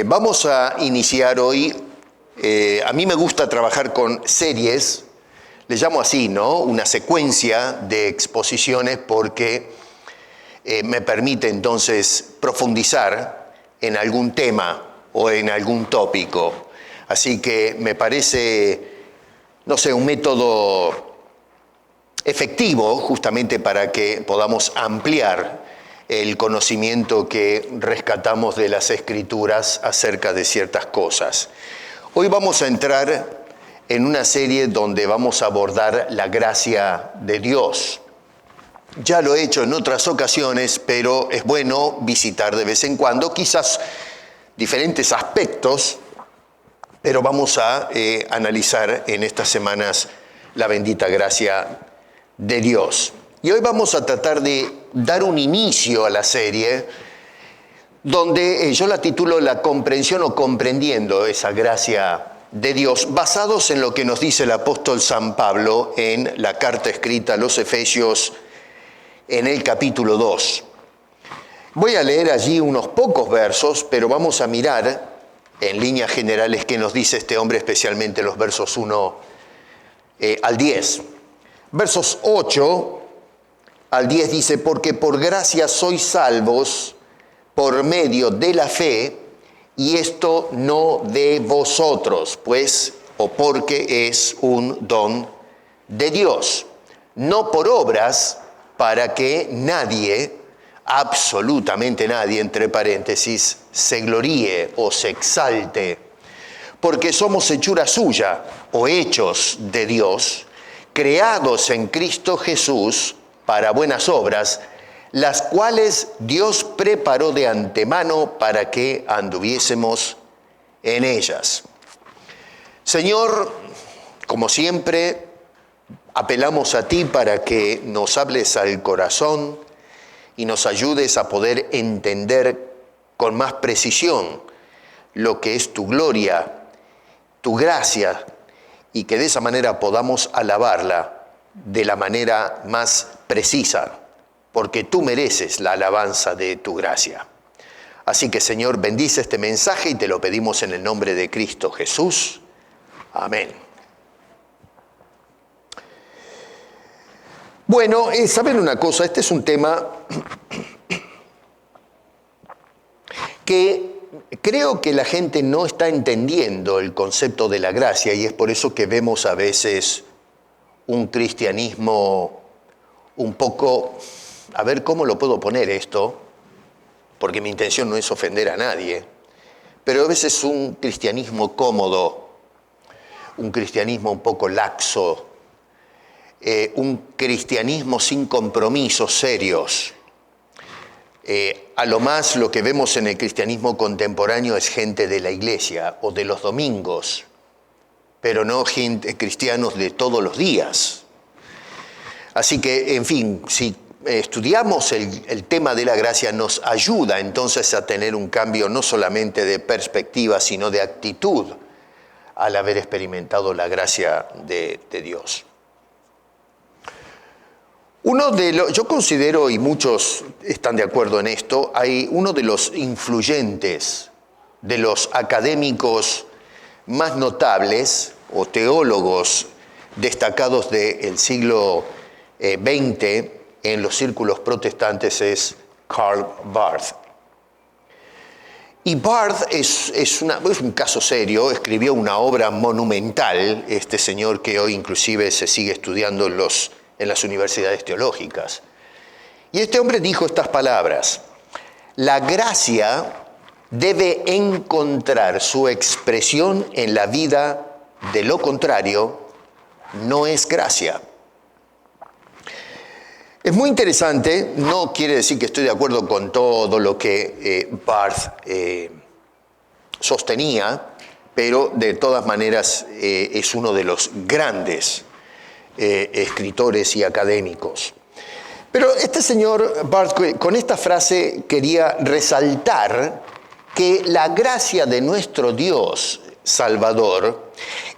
Bien, vamos a iniciar hoy. A mí me gusta trabajar con series, le llamo así, ¿no? Una secuencia de exposiciones porque me permite entonces profundizar en algún tema o en algún tópico. Así que me parece, no sé, un método efectivo justamente para que podamos ampliar el conocimiento que rescatamos de las Escrituras acerca de ciertas cosas. Hoy vamos a entrar en una serie donde vamos a abordar la gracia de Dios. Ya lo he hecho en otras ocasiones, pero es bueno visitar de vez en cuando, quizás diferentes aspectos, pero vamos a analizar en estas semanas la bendita gracia de Dios. Y hoy vamos a tratar de dar un inicio a la serie donde yo la titulo La comprensión o comprendiendo esa gracia de Dios, basados en lo que nos dice el apóstol San Pablo en la carta escrita a los Efesios en el capítulo 2. Voy a leer allí unos pocos versos, pero vamos a mirar en líneas generales qué nos dice este hombre, especialmente los versos 1 al 10. Versos 8 al 10 dice, porque por gracia sois salvos por medio de la fe, y esto no de vosotros, pues, o porque es un don de Dios, no por obras, para que nadie, absolutamente nadie, entre paréntesis, se gloríe o se exalte, porque somos hechura suya, o hechos de Dios, creados en Cristo Jesús, para buenas obras, las cuales Dios preparó de antemano para que anduviésemos en ellas. Señor, como siempre, apelamos a ti para que nos hables al corazón y nos ayudes a poder entender con más precisión lo que es tu gloria, tu gracia, y que de esa manera podamos alabarla de la manera más precisa, porque tú mereces la alabanza de tu gracia. Así que, Señor, bendice este mensaje y te lo pedimos en el nombre de Cristo Jesús. Amén. Bueno, ¿saben una cosa? Este es un tema que creo que la gente no está entendiendo el concepto de la gracia, y es por eso que vemos a veces un cristianismo un poco, a ver cómo lo puedo poner esto, porque mi intención no es ofender a nadie, pero a veces un cristianismo cómodo, un cristianismo un poco laxo, un cristianismo sin compromisos serios. A lo más lo que vemos en el cristianismo contemporáneo es gente de la iglesia o de los domingos, pero no cristianos de todos los días. Así que, en fin, si estudiamos el tema de la gracia, nos ayuda entonces a tener un cambio no solamente de perspectiva, sino de actitud al haber experimentado la gracia de Dios. Yo considero, y muchos están de acuerdo en esto, hay uno de los influyentes, de los académicos más notables o teólogos destacados del siglo XX en los círculos protestantes es Karl Barth. Y Barth es un caso serio, escribió una obra monumental, este señor que hoy inclusive se sigue estudiando en las universidades teológicas. Y este hombre dijo estas palabras: la gracia debe encontrar su expresión en la vida, de lo contrario, no es gracia. Es muy interesante, no quiere decir que estoy de acuerdo con todo lo que Barth sostenía, pero de todas maneras es uno de los grandes escritores y académicos. Pero este señor Barth con esta frase quería resaltar que la gracia de nuestro Dios Salvador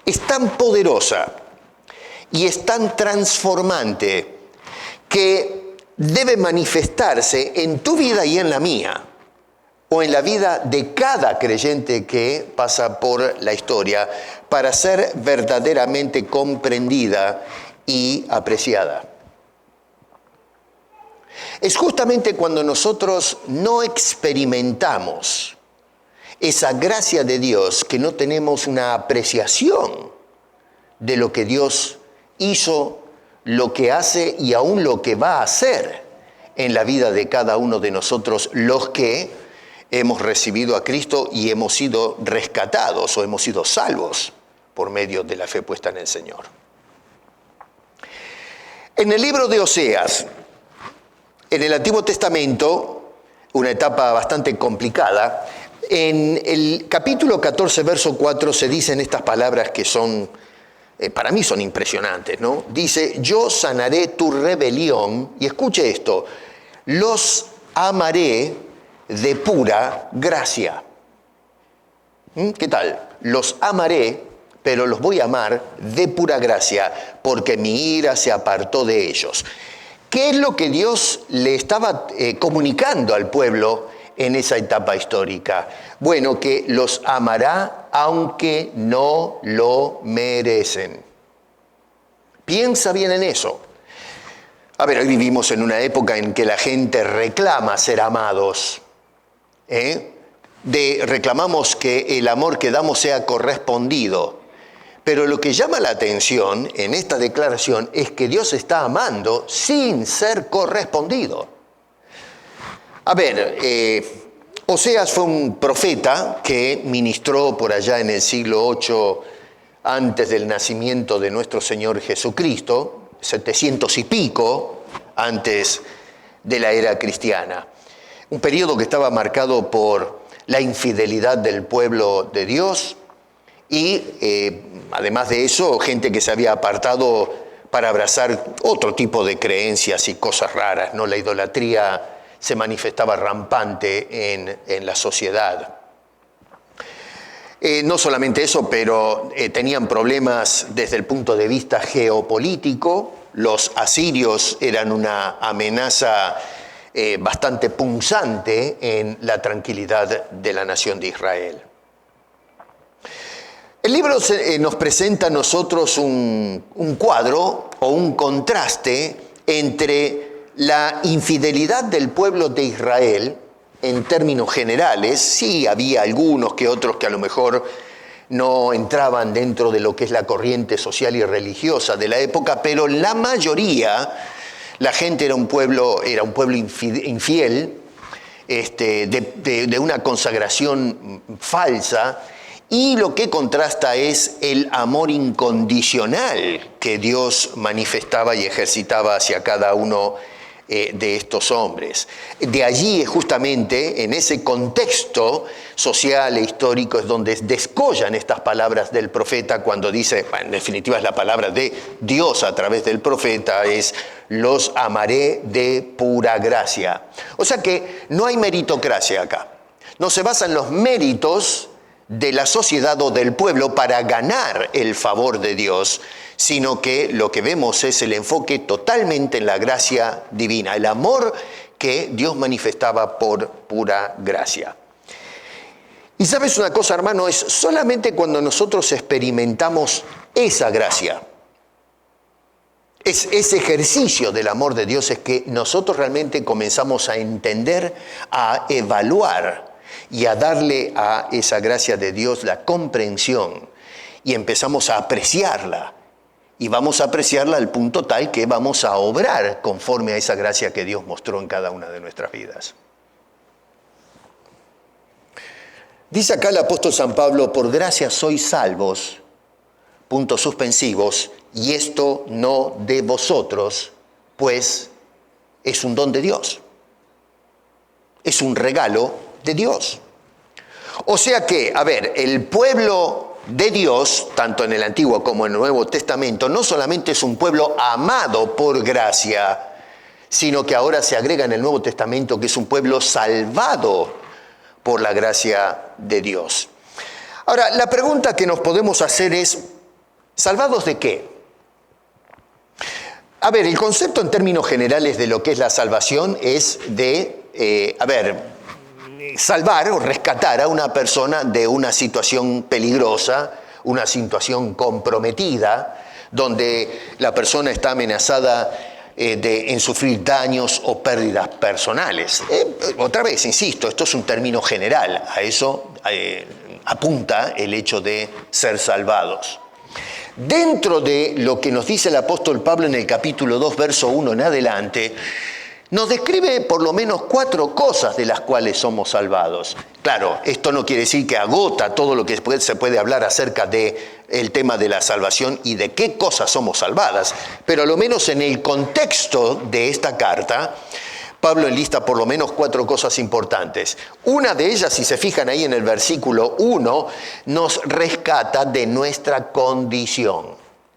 es tan poderosa y es tan transformante que debe manifestarse en tu vida y en la mía o en la vida de cada creyente que pasa por la historia para ser verdaderamente comprendida y apreciada. Es justamente cuando nosotros no experimentamos esa gracia de Dios que no tenemos una apreciación de lo que Dios hizo, lo que hace y aún lo que va a hacer en la vida de cada uno de nosotros, los que hemos recibido a Cristo y hemos sido rescatados o hemos sido salvos por medio de la fe puesta en el Señor. En el libro de Oseas, en el Antiguo Testamento, una etapa bastante complicada, en el capítulo 14, verso 4, se dicen estas palabras que son, para mí son impresionantes, ¿no? Dice, yo sanaré tu rebelión, y escuche esto, los amaré de pura gracia. ¿Qué tal? Los amaré, pero los voy a amar de pura gracia, porque mi ira se apartó de ellos. ¿Qué es lo que Dios le estaba comunicando al pueblo en esa etapa histórica? Bueno, que los amará aunque no lo merecen. Piensa bien en eso. A ver, hoy vivimos en una época en que la gente reclama ser amados. Reclamamos que el amor que damos sea correspondido. Pero lo que llama la atención en esta declaración es que Dios está amando sin ser correspondido. A ver, Oseas fue un profeta que ministró por allá en el siglo VIII antes del nacimiento de nuestro Señor Jesucristo, 700 y pico antes de la era cristiana. Un periodo que estaba marcado por la infidelidad del pueblo de Dios y además de eso, gente que se había apartado para abrazar otro tipo de creencias y cosas raras, ¿no? La idolatría se manifestaba rampante en la sociedad. No solamente eso, pero tenían problemas desde el punto de vista geopolítico. Los asirios eran una amenaza bastante punzante en la tranquilidad de la nación de Israel. El libro nos presenta a nosotros un cuadro o un contraste entre la infidelidad del pueblo de Israel en términos generales. Sí, había algunos que otros que a lo mejor no entraban dentro de lo que es la corriente social y religiosa de la época, pero la mayoría, la gente era un pueblo infiel, de una consagración falsa. Y lo que contrasta es el amor incondicional que Dios manifestaba y ejercitaba hacia cada uno de estos hombres. De allí es justamente en ese contexto social e histórico es donde descollan estas palabras del profeta cuando dice, bueno, en definitiva es la palabra de Dios a través del profeta, es los amaré de pura gracia. O sea que no hay meritocracia acá. No se basa en los méritos de la sociedad o del pueblo para ganar el favor de Dios, sino que lo que vemos es el enfoque totalmente en la gracia divina, el amor que Dios manifestaba por pura gracia. Y sabes una cosa, hermano, es solamente cuando nosotros experimentamos esa gracia, es ese ejercicio del amor de Dios, es que nosotros realmente comenzamos a entender, a evaluar y a darle a esa gracia de Dios la comprensión y empezamos a apreciarla. Y vamos a apreciarla al punto tal que vamos a obrar conforme a esa gracia que Dios mostró en cada una de nuestras vidas. Dice acá el apóstol San Pablo, por gracia sois salvos, puntos suspensivos, y esto no de vosotros, pues es un don de Dios. Es un regalo de Dios. O sea que, a ver, el pueblo de Dios, tanto en el Antiguo como en el Nuevo Testamento, no solamente es un pueblo amado por gracia, sino que ahora se agrega en el Nuevo Testamento que es un pueblo salvado por la gracia de Dios. Ahora, la pregunta que nos podemos hacer es, ¿salvados de qué? A ver, el concepto en términos generales de lo que es la salvación es de, salvar o rescatar a una persona de una situación peligrosa, una situación comprometida, donde la persona está amenazada en sufrir daños o pérdidas personales. Otra vez, insisto, esto es un término general, a eso apunta el hecho de ser salvados. Dentro de lo que nos dice el apóstol Pablo en el capítulo 2, verso 1 en adelante, nos describe por lo menos 4 cosas de las cuales somos salvados. Claro, esto no quiere decir que agota todo lo que se puede hablar acerca del tema de la salvación y de qué cosas somos salvadas, pero a lo menos en el contexto de esta carta, Pablo enlista por lo menos 4 cosas importantes. Una de ellas, si se fijan ahí en el versículo 1, nos rescata de nuestra condición,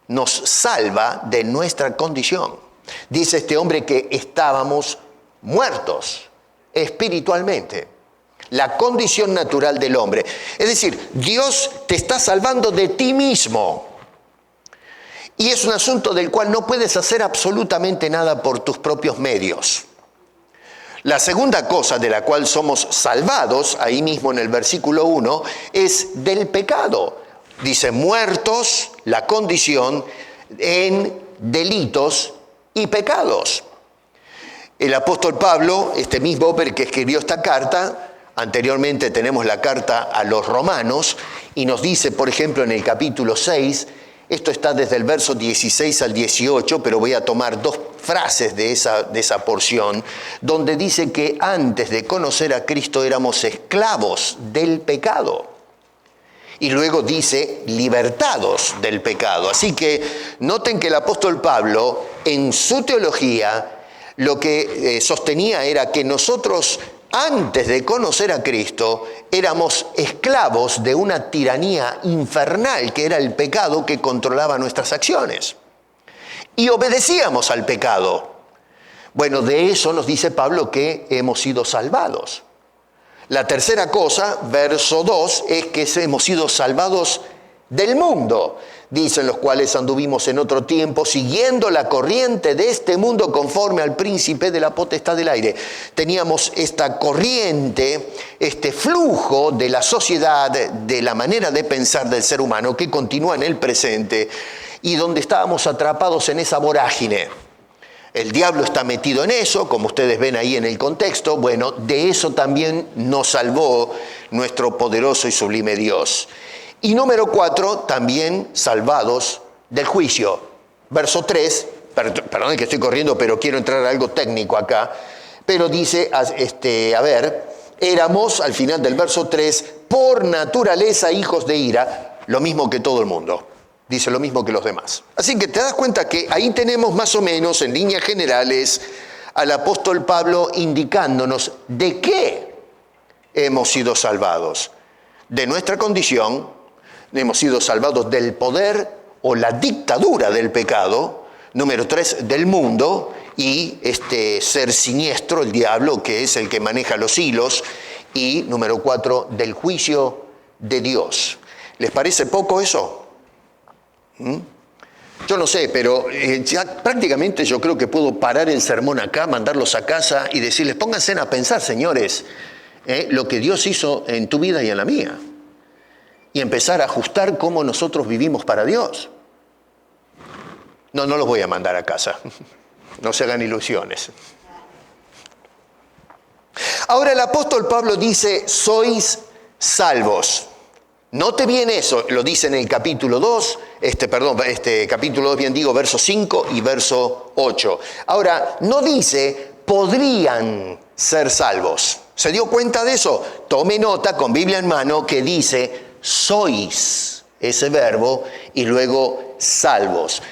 nos salva de nuestra condición. Dice este hombre que estábamos muertos espiritualmente, la condición natural del hombre. Es decir, Dios te está salvando de ti mismo. Y es un asunto del cual no puedes hacer absolutamente nada por tus propios medios. La segunda cosa de la cual somos salvados, ahí mismo en el versículo 1, es del pecado. Dice, muertos, la condición en delitos y pecados. El apóstol Pablo, este mismo hombre que escribió esta carta, anteriormente tenemos la carta a los romanos, y nos dice, por ejemplo, en el capítulo 6, esto está desde el verso 16 al 18, pero voy a tomar 2 frases de esa porción, donde dice que antes de conocer a Cristo éramos esclavos del pecado. Y luego dice libertados del pecado. Así que noten que el apóstol Pablo, en su teología, lo que sostenía era que nosotros, antes de conocer a Cristo, éramos esclavos de una tiranía infernal, que era el pecado que controlaba nuestras acciones. Y obedecíamos al pecado. Bueno, de eso nos dice Pablo que hemos sido salvados. La tercera cosa, verso 2, es que hemos sido salvados del mundo. Dicen los cuales anduvimos en otro tiempo, siguiendo la corriente de este mundo conforme al príncipe de la potestad del aire. Teníamos esta corriente, este flujo de la sociedad, de la manera de pensar del ser humano que continúa en el presente y donde estábamos atrapados en esa vorágine. El diablo está metido en eso, como ustedes ven ahí en el contexto. Bueno, de eso también nos salvó nuestro poderoso y sublime Dios. Y número 4, también salvados del juicio. Verso 3, perdón que estoy corriendo, pero quiero entrar a algo técnico acá. Pero dice, éramos, al final del verso 3, por naturaleza hijos de ira, lo mismo que todo el mundo. Dice lo mismo que los demás. Así que te das cuenta que ahí tenemos más o menos, en líneas generales, al apóstol Pablo indicándonos de qué hemos sido salvados. De nuestra condición, hemos sido salvados del poder o la dictadura del pecado. Número 3, del mundo y este ser siniestro, el diablo, que es el que maneja los hilos. Y número 4, del juicio de Dios. ¿Les parece poco eso? Yo no sé, pero ya prácticamente yo creo que puedo parar el sermón acá, mandarlos a casa y decirles, pónganse a pensar, señores, lo que Dios hizo en tu vida y en la mía. Y empezar a ajustar cómo nosotros vivimos para Dios. No los voy a mandar a casa. No se hagan ilusiones. Ahora el apóstol Pablo dice, sois salvos. Note bien eso, lo dice en el capítulo 2, capítulo 2, bien digo, verso 5 y verso 8. Ahora, no dice, podrían ser salvos. ¿Se dio cuenta de eso? Tome nota con Biblia en mano que dice, sois, ese verbo, y luego salvos.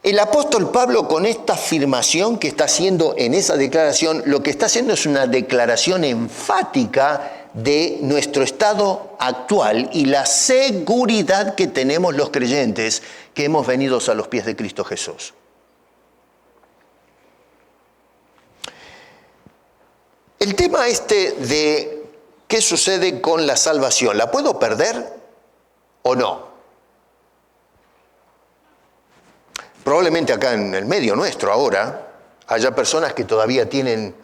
El apóstol Pablo, con esta afirmación que está haciendo en esa declaración, lo que está haciendo es una declaración enfática de nuestro estado actual y la seguridad que tenemos los creyentes que hemos venido a los pies de Cristo Jesús. El tema de qué sucede con la salvación, ¿la puedo perder o no? Probablemente acá en el medio nuestro ahora haya personas que todavía tienen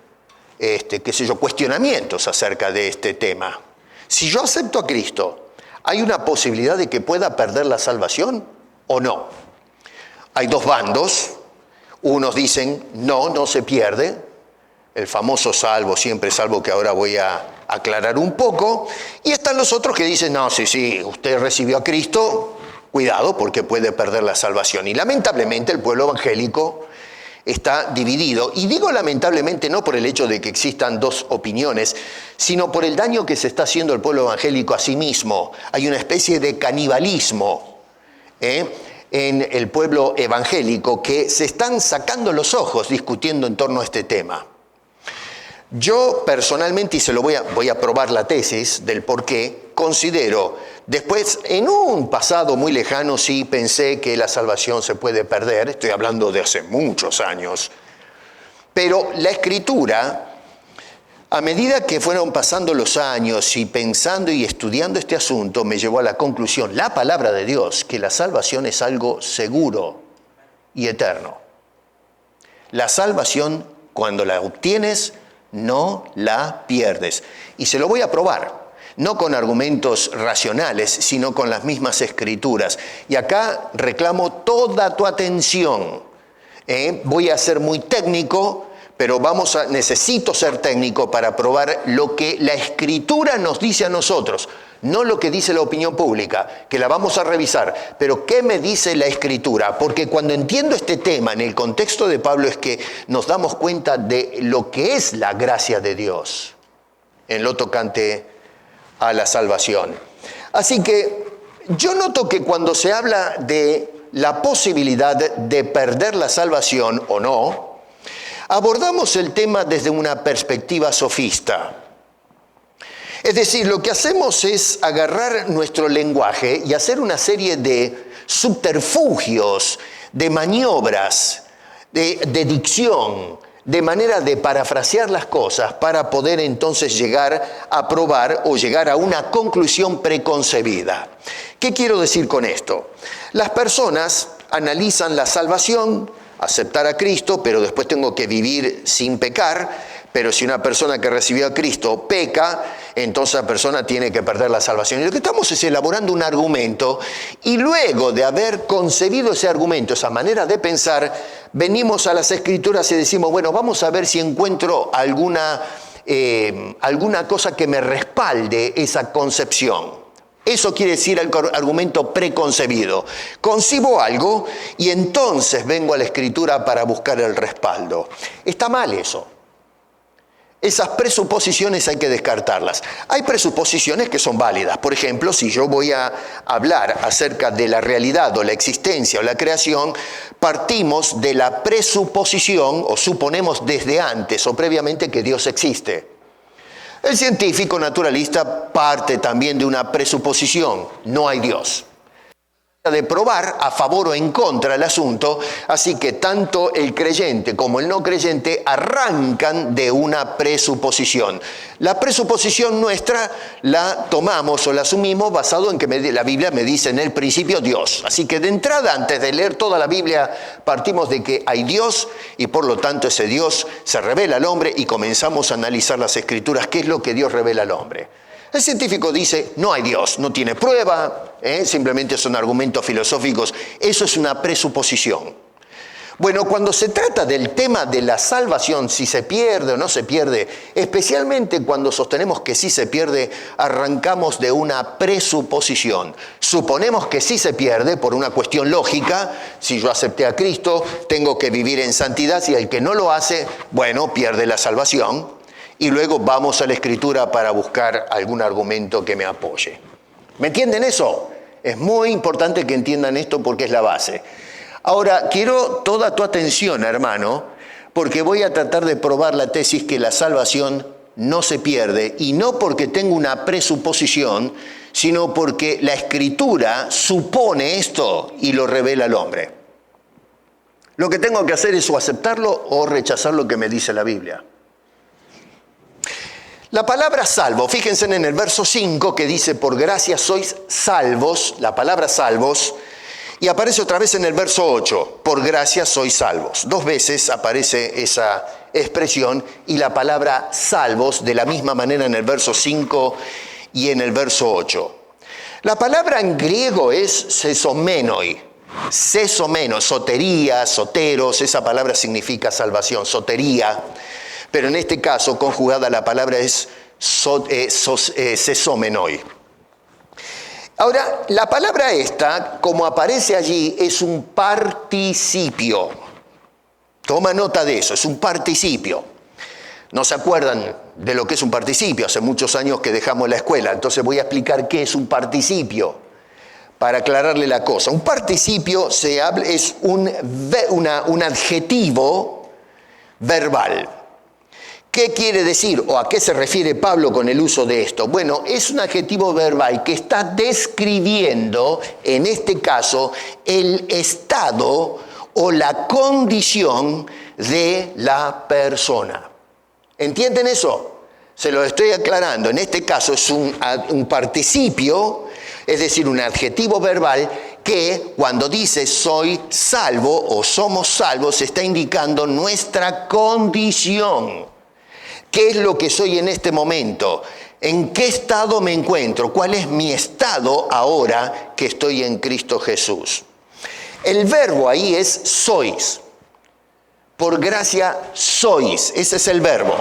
cuestionamientos acerca de este tema. Si yo acepto a Cristo, ¿hay una posibilidad de que pueda perder la salvación o no? Hay dos bandos. Unos dicen, no se pierde. El famoso salvo, siempre salvo, que ahora voy a aclarar un poco. Y están los otros que dicen, no, sí, usted recibió a Cristo, cuidado porque puede perder la salvación. Y lamentablemente el pueblo evangélico está dividido. Y digo lamentablemente no por el hecho de que existan dos opiniones, sino por el daño que se está haciendo el pueblo evangélico a sí mismo. Hay una especie de canibalismo en el pueblo evangélico que se están sacando los ojos discutiendo en torno a este tema. Yo personalmente, y se lo voy a probar la tesis del por qué, considero, después, en un pasado muy lejano sí pensé que la salvación se puede perder, estoy hablando de hace muchos años, pero la Escritura, a medida que fueron pasando los años y pensando y estudiando este asunto, me llevó a la conclusión, la palabra de Dios, que la salvación es algo seguro y eterno. La salvación, cuando la obtienes, no la pierdes. Y se lo voy a probar, no con argumentos racionales, sino con las mismas Escrituras. Y acá reclamo toda tu atención. Voy a ser muy técnico, pero necesito ser técnico para probar lo que la Escritura nos dice a nosotros, no lo que dice la opinión pública, que la vamos a revisar, pero ¿qué me dice la Escritura? Porque cuando entiendo este tema en el contexto de Pablo es que nos damos cuenta de lo que es la gracia de Dios en lo tocante a la salvación. Así que yo noto que cuando se habla de la posibilidad de perder la salvación o no, abordamos el tema desde una perspectiva sofista. Es decir, lo que hacemos es agarrar nuestro lenguaje y hacer una serie de subterfugios, de maniobras, de dicción, de manera de parafrasear las cosas para poder entonces llegar a probar o llegar a una conclusión preconcebida. ¿Qué quiero decir con esto? Las personas analizan la salvación, aceptar a Cristo, pero después tengo que vivir sin pecar. Pero si una persona que recibió a Cristo peca, entonces la persona tiene que perder la salvación. Y lo que estamos es elaborando un argumento, y luego de haber concebido ese argumento, esa manera de pensar, venimos a las Escrituras y decimos, bueno, vamos a ver si encuentro alguna cosa que me respalde esa concepción. Eso quiere decir el argumento preconcebido. Concibo algo y entonces vengo a la Escritura para buscar el respaldo. Está mal eso. Esas presuposiciones hay que descartarlas. Hay presuposiciones que son válidas. Por ejemplo, si yo voy a hablar acerca de la realidad o la existencia o la creación, partimos de la presuposición o suponemos desde antes o previamente que Dios existe. El científico naturalista parte también de una presuposición: no hay Dios. De probar a favor o en contra el asunto, así que tanto el creyente como el no creyente arrancan de una presuposición. La presuposición nuestra la tomamos o la asumimos basado en que la Biblia me dice en el principio Dios. Así que de entrada, antes de leer toda la Biblia, partimos de que hay Dios y por lo tanto ese Dios se revela al hombre y comenzamos a analizar las Escrituras, qué es lo que Dios revela al hombre. El científico dice, no hay Dios, no tiene prueba, simplemente son argumentos filosóficos. Eso es una presuposición. Bueno, cuando se trata del tema de la salvación, si se pierde o no se pierde, especialmente cuando sostenemos que sí se pierde, arrancamos de una presuposición. Suponemos que sí se pierde por una cuestión lógica. Si yo acepté a Cristo, tengo que vivir en santidad. Si el que no lo hace, bueno, pierde la salvación. Y luego vamos a la Escritura para buscar algún argumento que me apoye. ¿Me entienden eso? Es muy importante que entiendan esto porque es la base. Ahora, quiero toda tu atención, hermano, porque voy a tratar de probar la tesis que la salvación no se pierde, y no porque tengo una presuposición, sino porque la Escritura supone esto y lo revela al hombre. Lo que tengo que hacer es o aceptarlo o rechazar lo que me dice la Biblia. La palabra salvo, fíjense en el verso 5 que dice, por gracia sois salvos, la palabra salvos, Y aparece otra vez en el verso 8, por gracia sois salvos. 2 veces aparece esa expresión y la palabra salvos de la misma manera en el verso 5 y en el verso 8. La palabra en griego es sesomenoi. Sesomenos, sotería, soteros, esa palabra significa salvación, sotería. Pero en este caso, conjugada la palabra es sesomenoi. Ahora, la palabra esta, como aparece allí, es un participio. Toma nota de eso, es un participio. ¿No se acuerdan de lo que es un participio? Hace muchos años que dejamos la escuela, entonces voy a explicar qué es un participio, para aclararle la cosa. Un participio es un adjetivo verbal. ¿Qué quiere decir o a qué se refiere Pablo con el uso de esto? Bueno, es un adjetivo verbal que está describiendo, en este caso, el estado o la condición de la persona. ¿Entienden eso? Se lo estoy aclarando. En este caso es un participio, es decir, un adjetivo verbal que cuando dice soy salvo o somos salvos está indicando nuestra condición. ¿Qué es lo que soy en este momento? ¿En qué estado me encuentro? ¿Cuál es mi estado ahora que estoy en Cristo Jesús? El verbo ahí es sois. Por gracia sois. Ese es el verbo.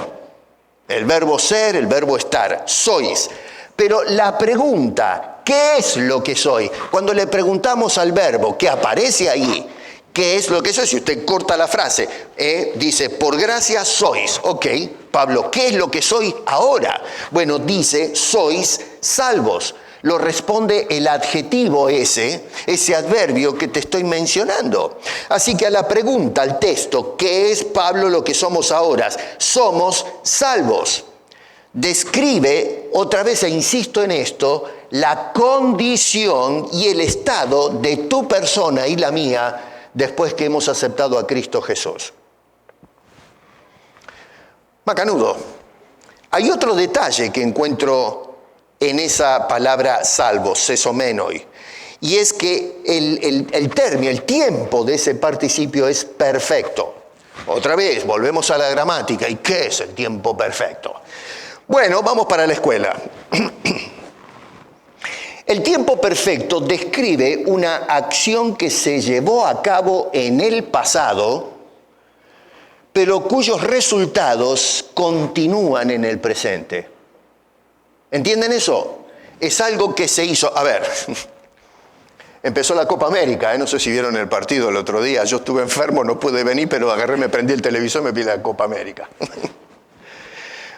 El verbo ser, el verbo estar. Sois. Pero la pregunta, ¿qué es lo que soy? Cuando le preguntamos al verbo que aparece ahí, ¿qué es lo que soy? Si usted corta la frase, dice, por gracia sois. Ok, Pablo, ¿qué es lo que soy ahora? Bueno, dice, sois salvos. Lo responde el adjetivo ese adverbio que te estoy mencionando. Así que a la pregunta, al texto, ¿qué es, Pablo, lo que somos ahora? Somos salvos. Describe, otra vez e insisto en esto, la condición y el estado de tu persona y la mía después que hemos aceptado a Cristo Jesús. Macanudo. Hay otro detalle que encuentro en esa palabra salvo, sesomenoi, y es que el término, el tiempo de ese participio es perfecto. Otra vez, volvemos a la gramática. ¿Y qué es el tiempo perfecto? Bueno, vamos para la escuela. El tiempo perfecto describe una acción que se llevó a cabo en el pasado, pero cuyos resultados continúan en el presente. ¿Entienden eso? Es algo que se hizo. A ver, empezó la Copa América, no sé si vieron el partido el otro día. Yo estuve enfermo, no pude venir, pero agarré, me prendí el televisor y me vi la Copa América.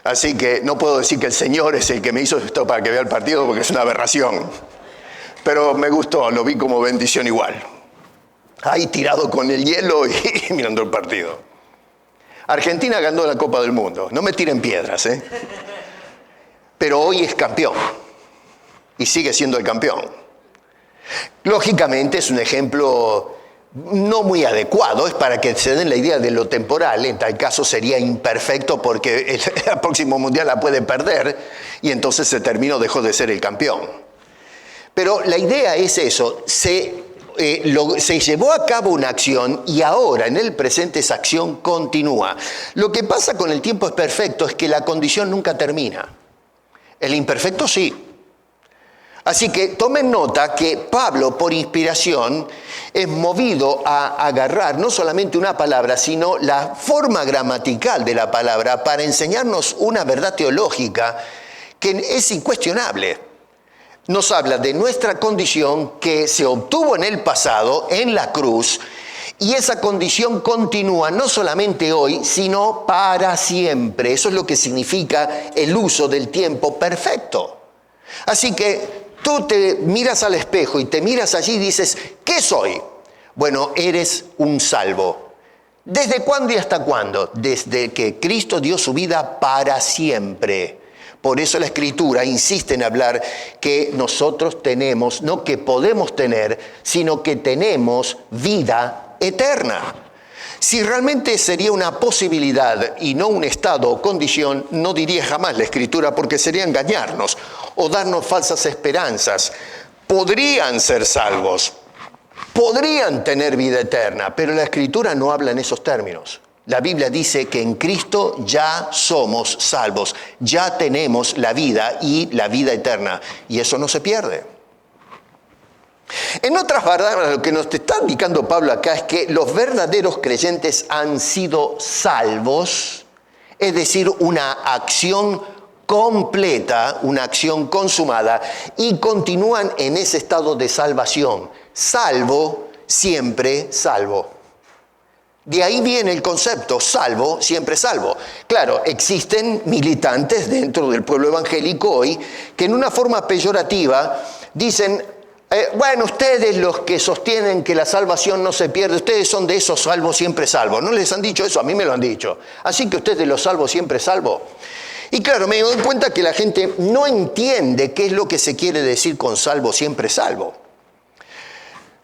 Así que no puedo decir que el Señor es el que me hizo esto para que vea el partido, porque es una aberración. Pero me gustó, lo vi como bendición igual. Ahí tirado con el hielo y mirando el partido. Argentina ganó la Copa del Mundo. No me tiren piedras, ¿eh? Pero hoy es campeón. Y sigue siendo el campeón. Lógicamente es un ejemplo no muy adecuado, es para que se den la idea de lo temporal. En tal caso sería imperfecto porque el próximo mundial la puede perder y entonces se terminó, dejó de ser el campeón. Pero la idea es eso, se llevó a cabo una acción y ahora en el presente esa acción continúa. Lo que pasa con el tiempo es perfecto es que la condición nunca termina. El imperfecto sí. Así que tomen nota que Pablo, por inspiración, es movido a agarrar no solamente una palabra, sino la forma gramatical de la palabra para enseñarnos una verdad teológica que es incuestionable. Nos habla de nuestra condición que se obtuvo en el pasado, en la cruz, y esa condición continúa no solamente hoy, sino para siempre. Eso es lo que significa el uso del tiempo perfecto. Así que tú te miras al espejo y te miras allí y dices, ¿qué soy? Bueno, eres un salvo. ¿Desde cuándo y hasta cuándo? Desde que Cristo dio su vida para siempre. Por eso la Escritura insiste en hablar que nosotros tenemos, no que podemos tener, sino que tenemos vida eterna. Si realmente sería una posibilidad y no un estado o condición, no diría jamás la Escritura porque sería engañarnos o darnos falsas esperanzas. Podrían ser salvos, podrían tener vida eterna, pero la Escritura no habla en esos términos. La Biblia dice que en Cristo ya somos salvos, ya tenemos la vida y la vida eterna, y eso no se pierde. En otras palabras, lo que nos está indicando Pablo acá es que los verdaderos creyentes han sido salvos, es decir, una acción completa, una acción consumada, y continúan en ese estado de salvación. Salvo, siempre salvo. De ahí viene el concepto, salvo, siempre salvo. Claro, existen militantes dentro del pueblo evangélico hoy que en una forma peyorativa dicen, bueno, ustedes los que sostienen que la salvación no se pierde, ustedes son de esos salvos, siempre salvos. ¿No les han dicho eso? A mí me lo han dicho. Así que ustedes los salvos, siempre salvo. Y claro, me doy cuenta que la gente no entiende qué es lo que se quiere decir con salvo, siempre salvo.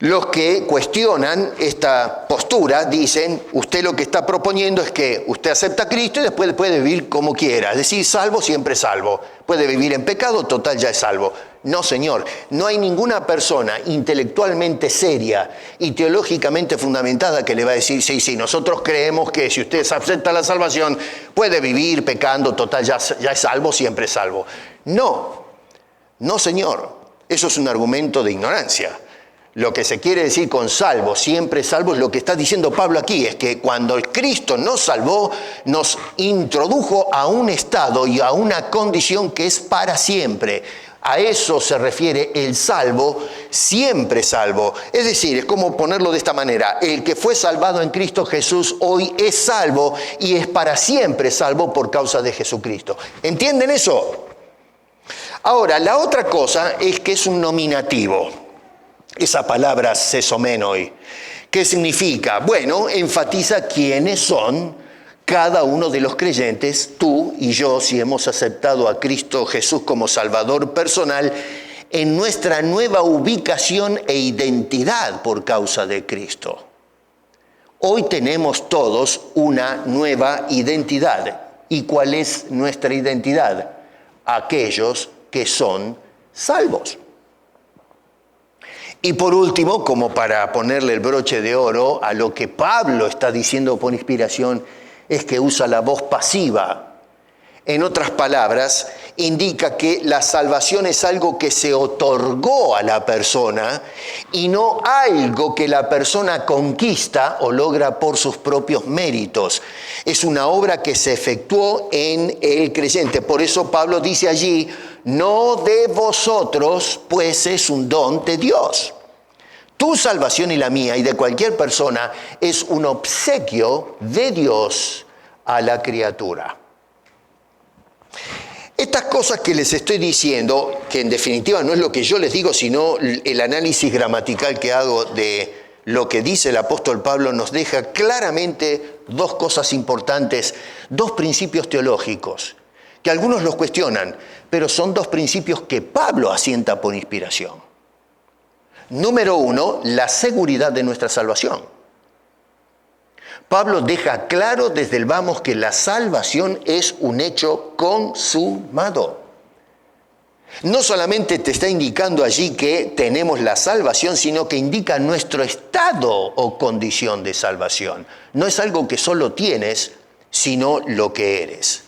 Los que cuestionan esta postura dicen, usted lo que está proponiendo es que usted acepta a Cristo y después puede vivir como quiera. Es decir, salvo, siempre salvo. Puede vivir en pecado, total, ya es salvo. No, señor. No hay ninguna persona intelectualmente seria y teológicamente fundamentada que le va a decir, sí, nosotros creemos que si usted acepta la salvación, puede vivir pecando, total, ya es salvo, siempre es salvo. No, señor. Eso es un argumento de ignorancia. Lo que se quiere decir con salvo, siempre salvo, es lo que está diciendo Pablo aquí, es que cuando Cristo nos salvó, nos introdujo a un estado y a una condición que es para siempre. A eso se refiere el salvo, siempre salvo. Es decir, es como ponerlo de esta manera, el que fue salvado en Cristo Jesús hoy es salvo y es para siempre salvo por causa de Jesucristo. ¿Entienden eso? Ahora, la otra cosa es que es un nominativo. Esa palabra sesomenoi, ¿qué significa? Bueno, enfatiza quiénes son cada uno de los creyentes, tú y yo, si hemos aceptado a Cristo Jesús como Salvador personal, en nuestra nueva ubicación e identidad por causa de Cristo. Hoy tenemos todos una nueva identidad. ¿Y cuál es nuestra identidad? Aquellos que son salvos. Y por último, como para ponerle el broche de oro a lo que Pablo está diciendo por inspiración, es que usa la voz pasiva. En otras palabras, indica que la salvación es algo que se otorgó a la persona y no algo que la persona conquista o logra por sus propios méritos. Es una obra que se efectuó en el creyente. Por eso Pablo dice allí, no de vosotros, pues es un don de Dios. Tu salvación y la mía y de cualquier persona es un obsequio de Dios a la criatura. Estas cosas que les estoy diciendo, que en definitiva no es lo que yo les digo, sino el análisis gramatical que hago de lo que dice el apóstol Pablo, nos deja claramente dos cosas importantes, dos principios teológicos, que algunos los cuestionan, pero son dos principios que Pablo asienta por inspiración. Número uno, la seguridad de nuestra salvación. Pablo deja claro desde el vamos que la salvación es un hecho consumado. No solamente te está indicando allí que tenemos la salvación, sino que indica nuestro estado o condición de salvación. No es algo que solo tienes, sino lo que eres.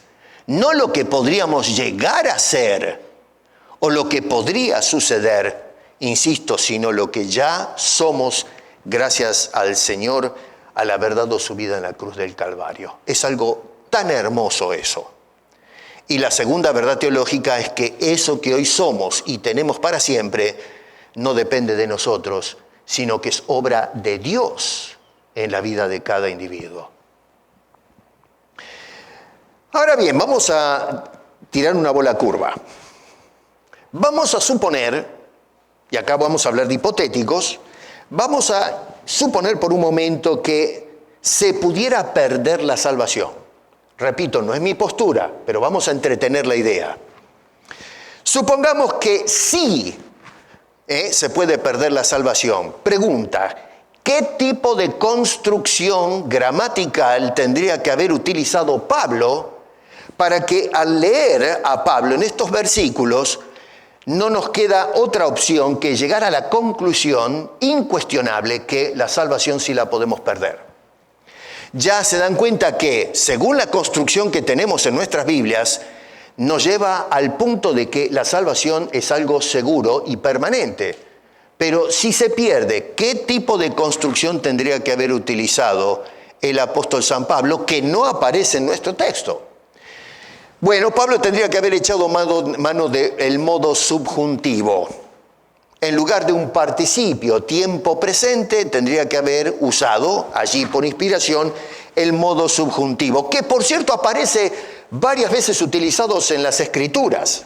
No lo que podríamos llegar a ser o lo que podría suceder, insisto, sino lo que ya somos gracias al Señor, al haber dado su vida en la cruz del Calvario. Es algo tan hermoso eso. Y la segunda verdad teológica es que eso que hoy somos y tenemos para siempre no depende de nosotros, sino que es obra de Dios en la vida de cada individuo. Ahora bien, vamos a tirar una bola curva. Vamos a suponer, y acá vamos a hablar de hipotéticos, vamos a suponer por un momento que se pudiera perder la salvación. Repito, no es mi postura, pero vamos a entretener la idea. Supongamos que sí se puede perder la salvación. Pregunta, ¿qué tipo de construcción gramatical tendría que haber utilizado Pablo para que al leer a Pablo en estos versículos no nos queda otra opción que llegar a la conclusión incuestionable que la salvación sí la podemos perder. Ya se dan cuenta que, según la construcción que tenemos en nuestras Biblias, nos lleva al punto de que la salvación es algo seguro y permanente. Pero si se pierde, ¿qué tipo de construcción tendría que haber utilizado el apóstol San Pablo que no aparece en nuestro texto? Bueno, Pablo tendría que haber echado mano del modo subjuntivo. En lugar de un participio tiempo presente, tendría que haber usado allí por inspiración el modo subjuntivo, que por cierto aparece varias veces utilizados en las Escrituras.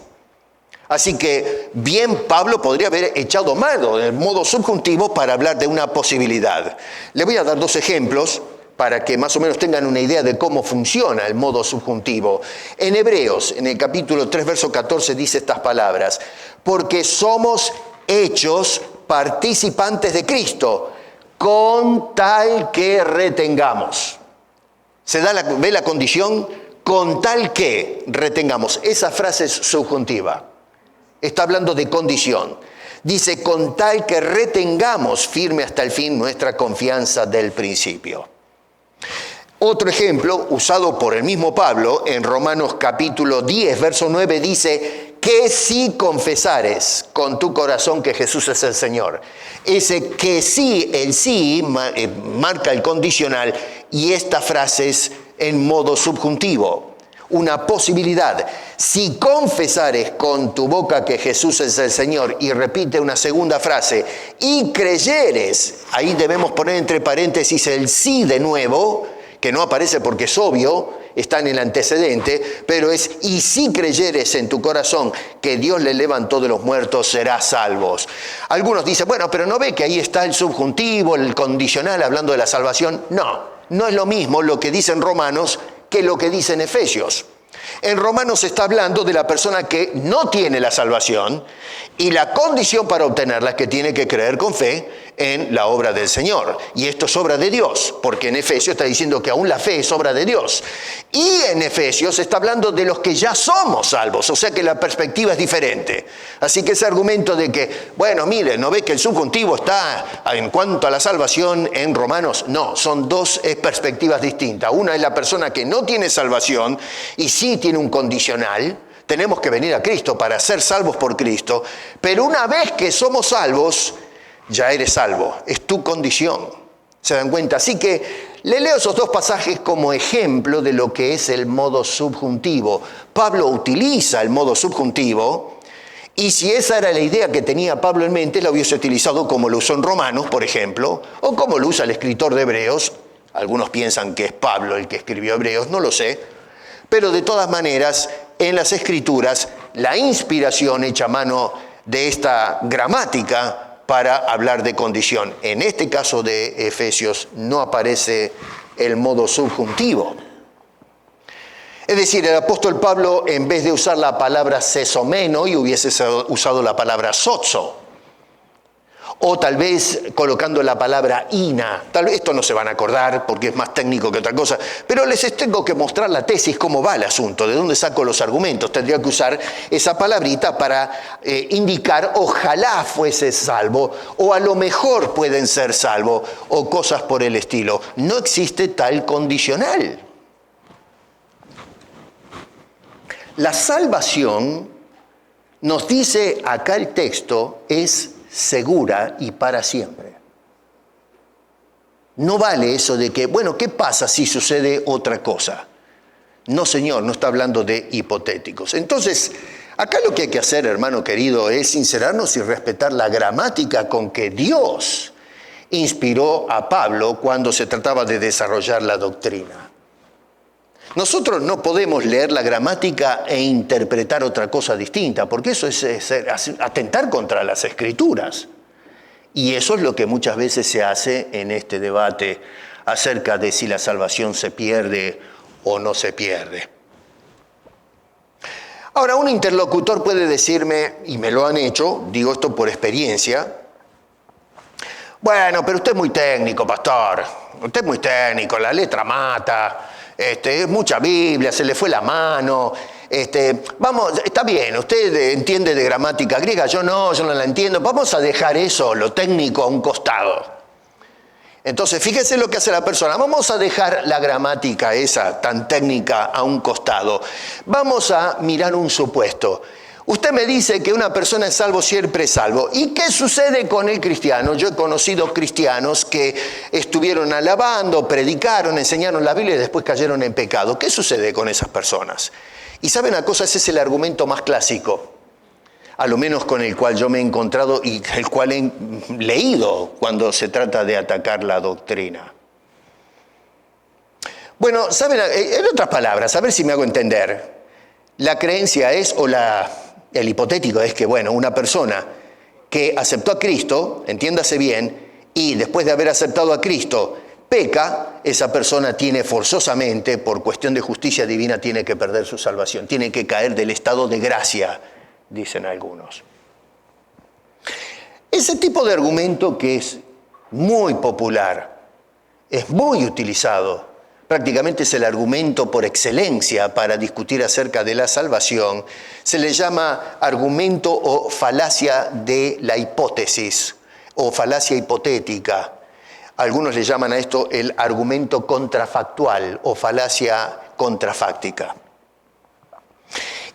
Así que bien Pablo podría haber echado mano del modo subjuntivo para hablar de una posibilidad. Le voy a dar 2 ejemplos para que más o menos tengan una idea de cómo funciona el modo subjuntivo. En Hebreos, en el capítulo 3, verso 14, dice estas palabras: porque somos hechos participantes de Cristo, con tal que retengamos. ¿Ve la condición? Con tal que retengamos. Esa frase es subjuntiva. Está hablando de condición. Dice, con tal que retengamos firme hasta el fin nuestra confianza del principio. Otro ejemplo, usado por el mismo Pablo, en Romanos capítulo 10, verso 9, dice, que si confesares con tu corazón que Jesús es el Señor. Ese que sí, el sí, marca el condicional, y esta frase es en modo subjuntivo. Una posibilidad. Si confesares con tu boca que Jesús es el Señor, y repite una segunda frase, y creyeres, ahí debemos poner entre paréntesis el sí de nuevo, que no aparece porque es obvio, está en el antecedente, pero es, y si creyeres en tu corazón que Dios le levantó de los muertos, serás salvos. Algunos dicen, bueno, pero ¿no ve que ahí está el subjuntivo, el condicional, hablando de la salvación? No, no es lo mismo lo que dice en Romanos que lo que dice en Efesios. En Romanos está hablando de la persona que no tiene la salvación y la condición para obtenerla es que tiene que creer con fe en la obra del Señor. Y esto es obra de Dios, porque en Efesios está diciendo que aún la fe es obra de Dios. Y en Efesios está hablando de los que ya somos salvos, o sea que la perspectiva es diferente. Así que ese argumento de que, bueno, mire, ¿no ve que el subjuntivo está en cuanto a la salvación en Romanos? No, son 2 perspectivas distintas. Una es la persona que no tiene salvación y sí tiene un condicional. Tenemos que venir a Cristo para ser salvos por Cristo. Pero una vez que somos salvos, ya eres salvo. Es tu condición. ¿Se dan cuenta? Así que le leo esos 2 pasajes como ejemplo de lo que es el modo subjuntivo. Pablo utiliza el modo subjuntivo, y si esa era la idea que tenía Pablo en mente, la hubiese utilizado como lo usó en Romanos, por ejemplo, o como lo usa el escritor de Hebreos. Algunos piensan que es Pablo el que escribió Hebreos, no lo sé. Pero de todas maneras, en las Escrituras, la inspiración echa mano de esta gramática para hablar de condición. En este caso de Efesios no aparece el modo subjuntivo. Es decir, el apóstol Pablo, en vez de usar la palabra sesomeno, y hubiese usado la palabra sozo, o tal vez colocando la palabra ina. Tal vez esto no se van a acordar porque es más técnico que otra cosa, pero les tengo que mostrar la tesis, cómo va el asunto, de dónde saco los argumentos. Tendría que usar esa palabrita para indicar ojalá fuese salvo, o a lo mejor pueden ser salvo, o cosas por el estilo. No existe tal condicional. La salvación, nos dice acá el texto, es segura y para siempre. No vale eso de que, bueno, ¿qué pasa si sucede otra cosa? No, Señor, no está hablando de hipotéticos. Entonces, acá lo que hay que hacer, hermano querido, es sincerarnos y respetar la gramática con que Dios inspiró a Pablo cuando se trataba de desarrollar la doctrina. Nosotros no podemos leer la gramática e interpretar otra cosa distinta, porque eso es atentar contra las Escrituras. Y eso es lo que muchas veces se hace en este debate acerca de si la salvación se pierde o no se pierde. Ahora, un interlocutor puede decirme, y me lo han hecho, digo esto por experiencia, bueno, pero usted es muy técnico, pastor, usted es muy técnico, la letra mata, mucha Biblia, se le fue la mano, Vamos, está bien, usted entiende de gramática griega, yo no la entiendo, vamos a dejar eso, lo técnico, a un costado. Entonces, fíjese lo que hace la persona. Vamos a dejar la gramática esa tan técnica a un costado. Vamos a mirar un supuesto. Usted me dice que una persona es salvo, siempre es salvo. ¿Y qué sucede con el cristiano? Yo he conocido cristianos que estuvieron alabando, predicaron, enseñaron la Biblia y después cayeron en pecado. ¿Qué sucede con esas personas? Y ¿saben una cosa? Ese es el argumento más clásico, a lo menos con el cual yo me he encontrado y el cual he leído cuando se trata de atacar la doctrina. Bueno, ¿saben? En otras palabras, a ver si me hago entender. La creencia es, el hipotético es que, bueno, una persona que aceptó a Cristo, entiéndase bien, y después de haber aceptado a Cristo, peca, esa persona tiene forzosamente, por cuestión de justicia divina, tiene que perder su salvación, tiene que caer del estado de gracia, dicen algunos. Ese tipo de argumento que es muy popular, es muy utilizado, prácticamente es el argumento por excelencia para discutir acerca de la salvación, se le llama argumento o falacia de la hipótesis o falacia hipotética. Algunos le llaman a esto el argumento contrafactual o falacia contrafáctica.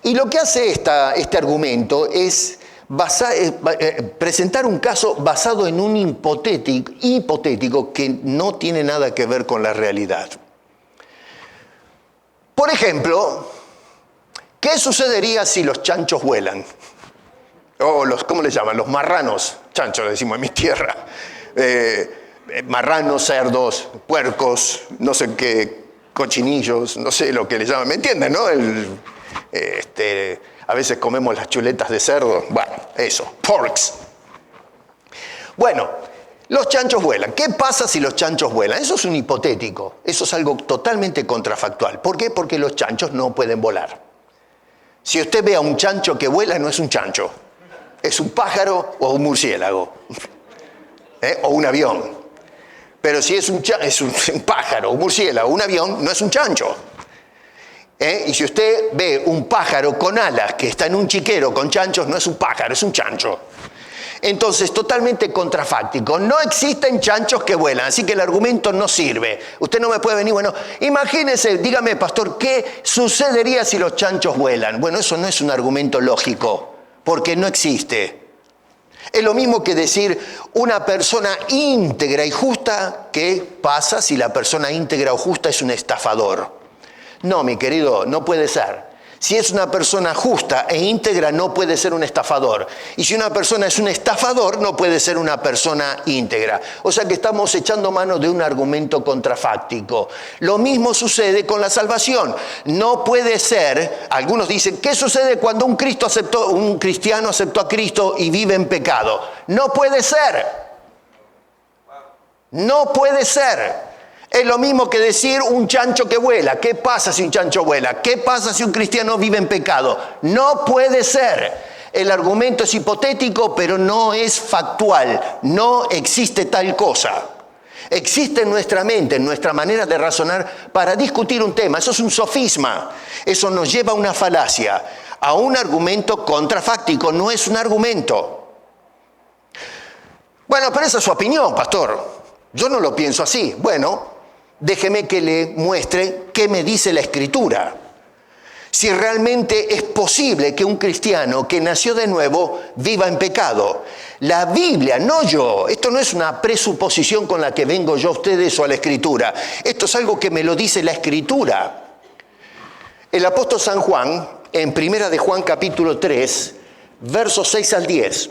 Y lo que hace este argumento es presentar un caso basado en un hipotético que no tiene nada que ver con la realidad. Por ejemplo, ¿qué sucedería si los chanchos vuelan? O ¿cómo les llaman? Los marranos, chanchos le decimos en mi tierra. Marranos, cerdos, puercos, no sé qué, cochinillos, no sé lo que le llaman, ¿me entienden, no? A veces comemos las chuletas de cerdo, bueno, eso, porks. Bueno, los chanchos vuelan. ¿Qué pasa si los chanchos vuelan? Eso es un hipotético, eso es algo totalmente contrafactual. ¿Por qué? Porque los chanchos no pueden volar. Si usted ve a un chancho que vuela, no es un chancho, es un pájaro o un murciélago, o un avión. Pero si es un pájaro, un murciélago, un avión, no es un chancho. Y si usted ve un pájaro con alas que está en un chiquero con chanchos, no es un pájaro, es un chancho. Entonces, totalmente contrafáctico. No existen chanchos que vuelan, así que el argumento no sirve. Usted no me puede venir, bueno, imagínese, dígame, pastor, ¿qué sucedería si los chanchos vuelan? Bueno, eso no es un argumento lógico, porque no existe. Es lo mismo que decir una persona íntegra y justa, ¿qué pasa si la persona íntegra o justa es un estafador? No, mi querido, no puede ser. Si es una persona justa e íntegra, no puede ser un estafador. Y si una persona es un estafador, no puede ser una persona íntegra. O sea que estamos echando mano de un argumento contrafáctico. Lo mismo sucede con la salvación. No puede ser, algunos dicen, ¿qué sucede cuando un cristiano aceptó a Cristo y vive en pecado? No puede ser. No puede ser. Es lo mismo que decir un chancho que vuela. ¿Qué pasa si un chancho vuela? ¿Qué pasa si un cristiano vive en pecado? No puede ser. El argumento es hipotético, pero no es factual. No existe tal cosa. Existe en nuestra mente, en nuestra manera de razonar para discutir un tema. Eso es un sofisma. Eso nos lleva a una falacia, a un argumento contrafáctico. No es un argumento. Bueno, pero esa es su opinión, pastor. Yo no lo pienso así. Bueno, déjeme que le muestre qué me dice la Escritura. Si realmente es posible que un cristiano que nació de nuevo viva en pecado. La Biblia, no yo. Esto no es una presuposición con la que vengo yo a ustedes o a la Escritura. Esto es algo que me lo dice la Escritura. El apóstol San Juan, en 1 de Juan capítulo 3, versos 6 al 10,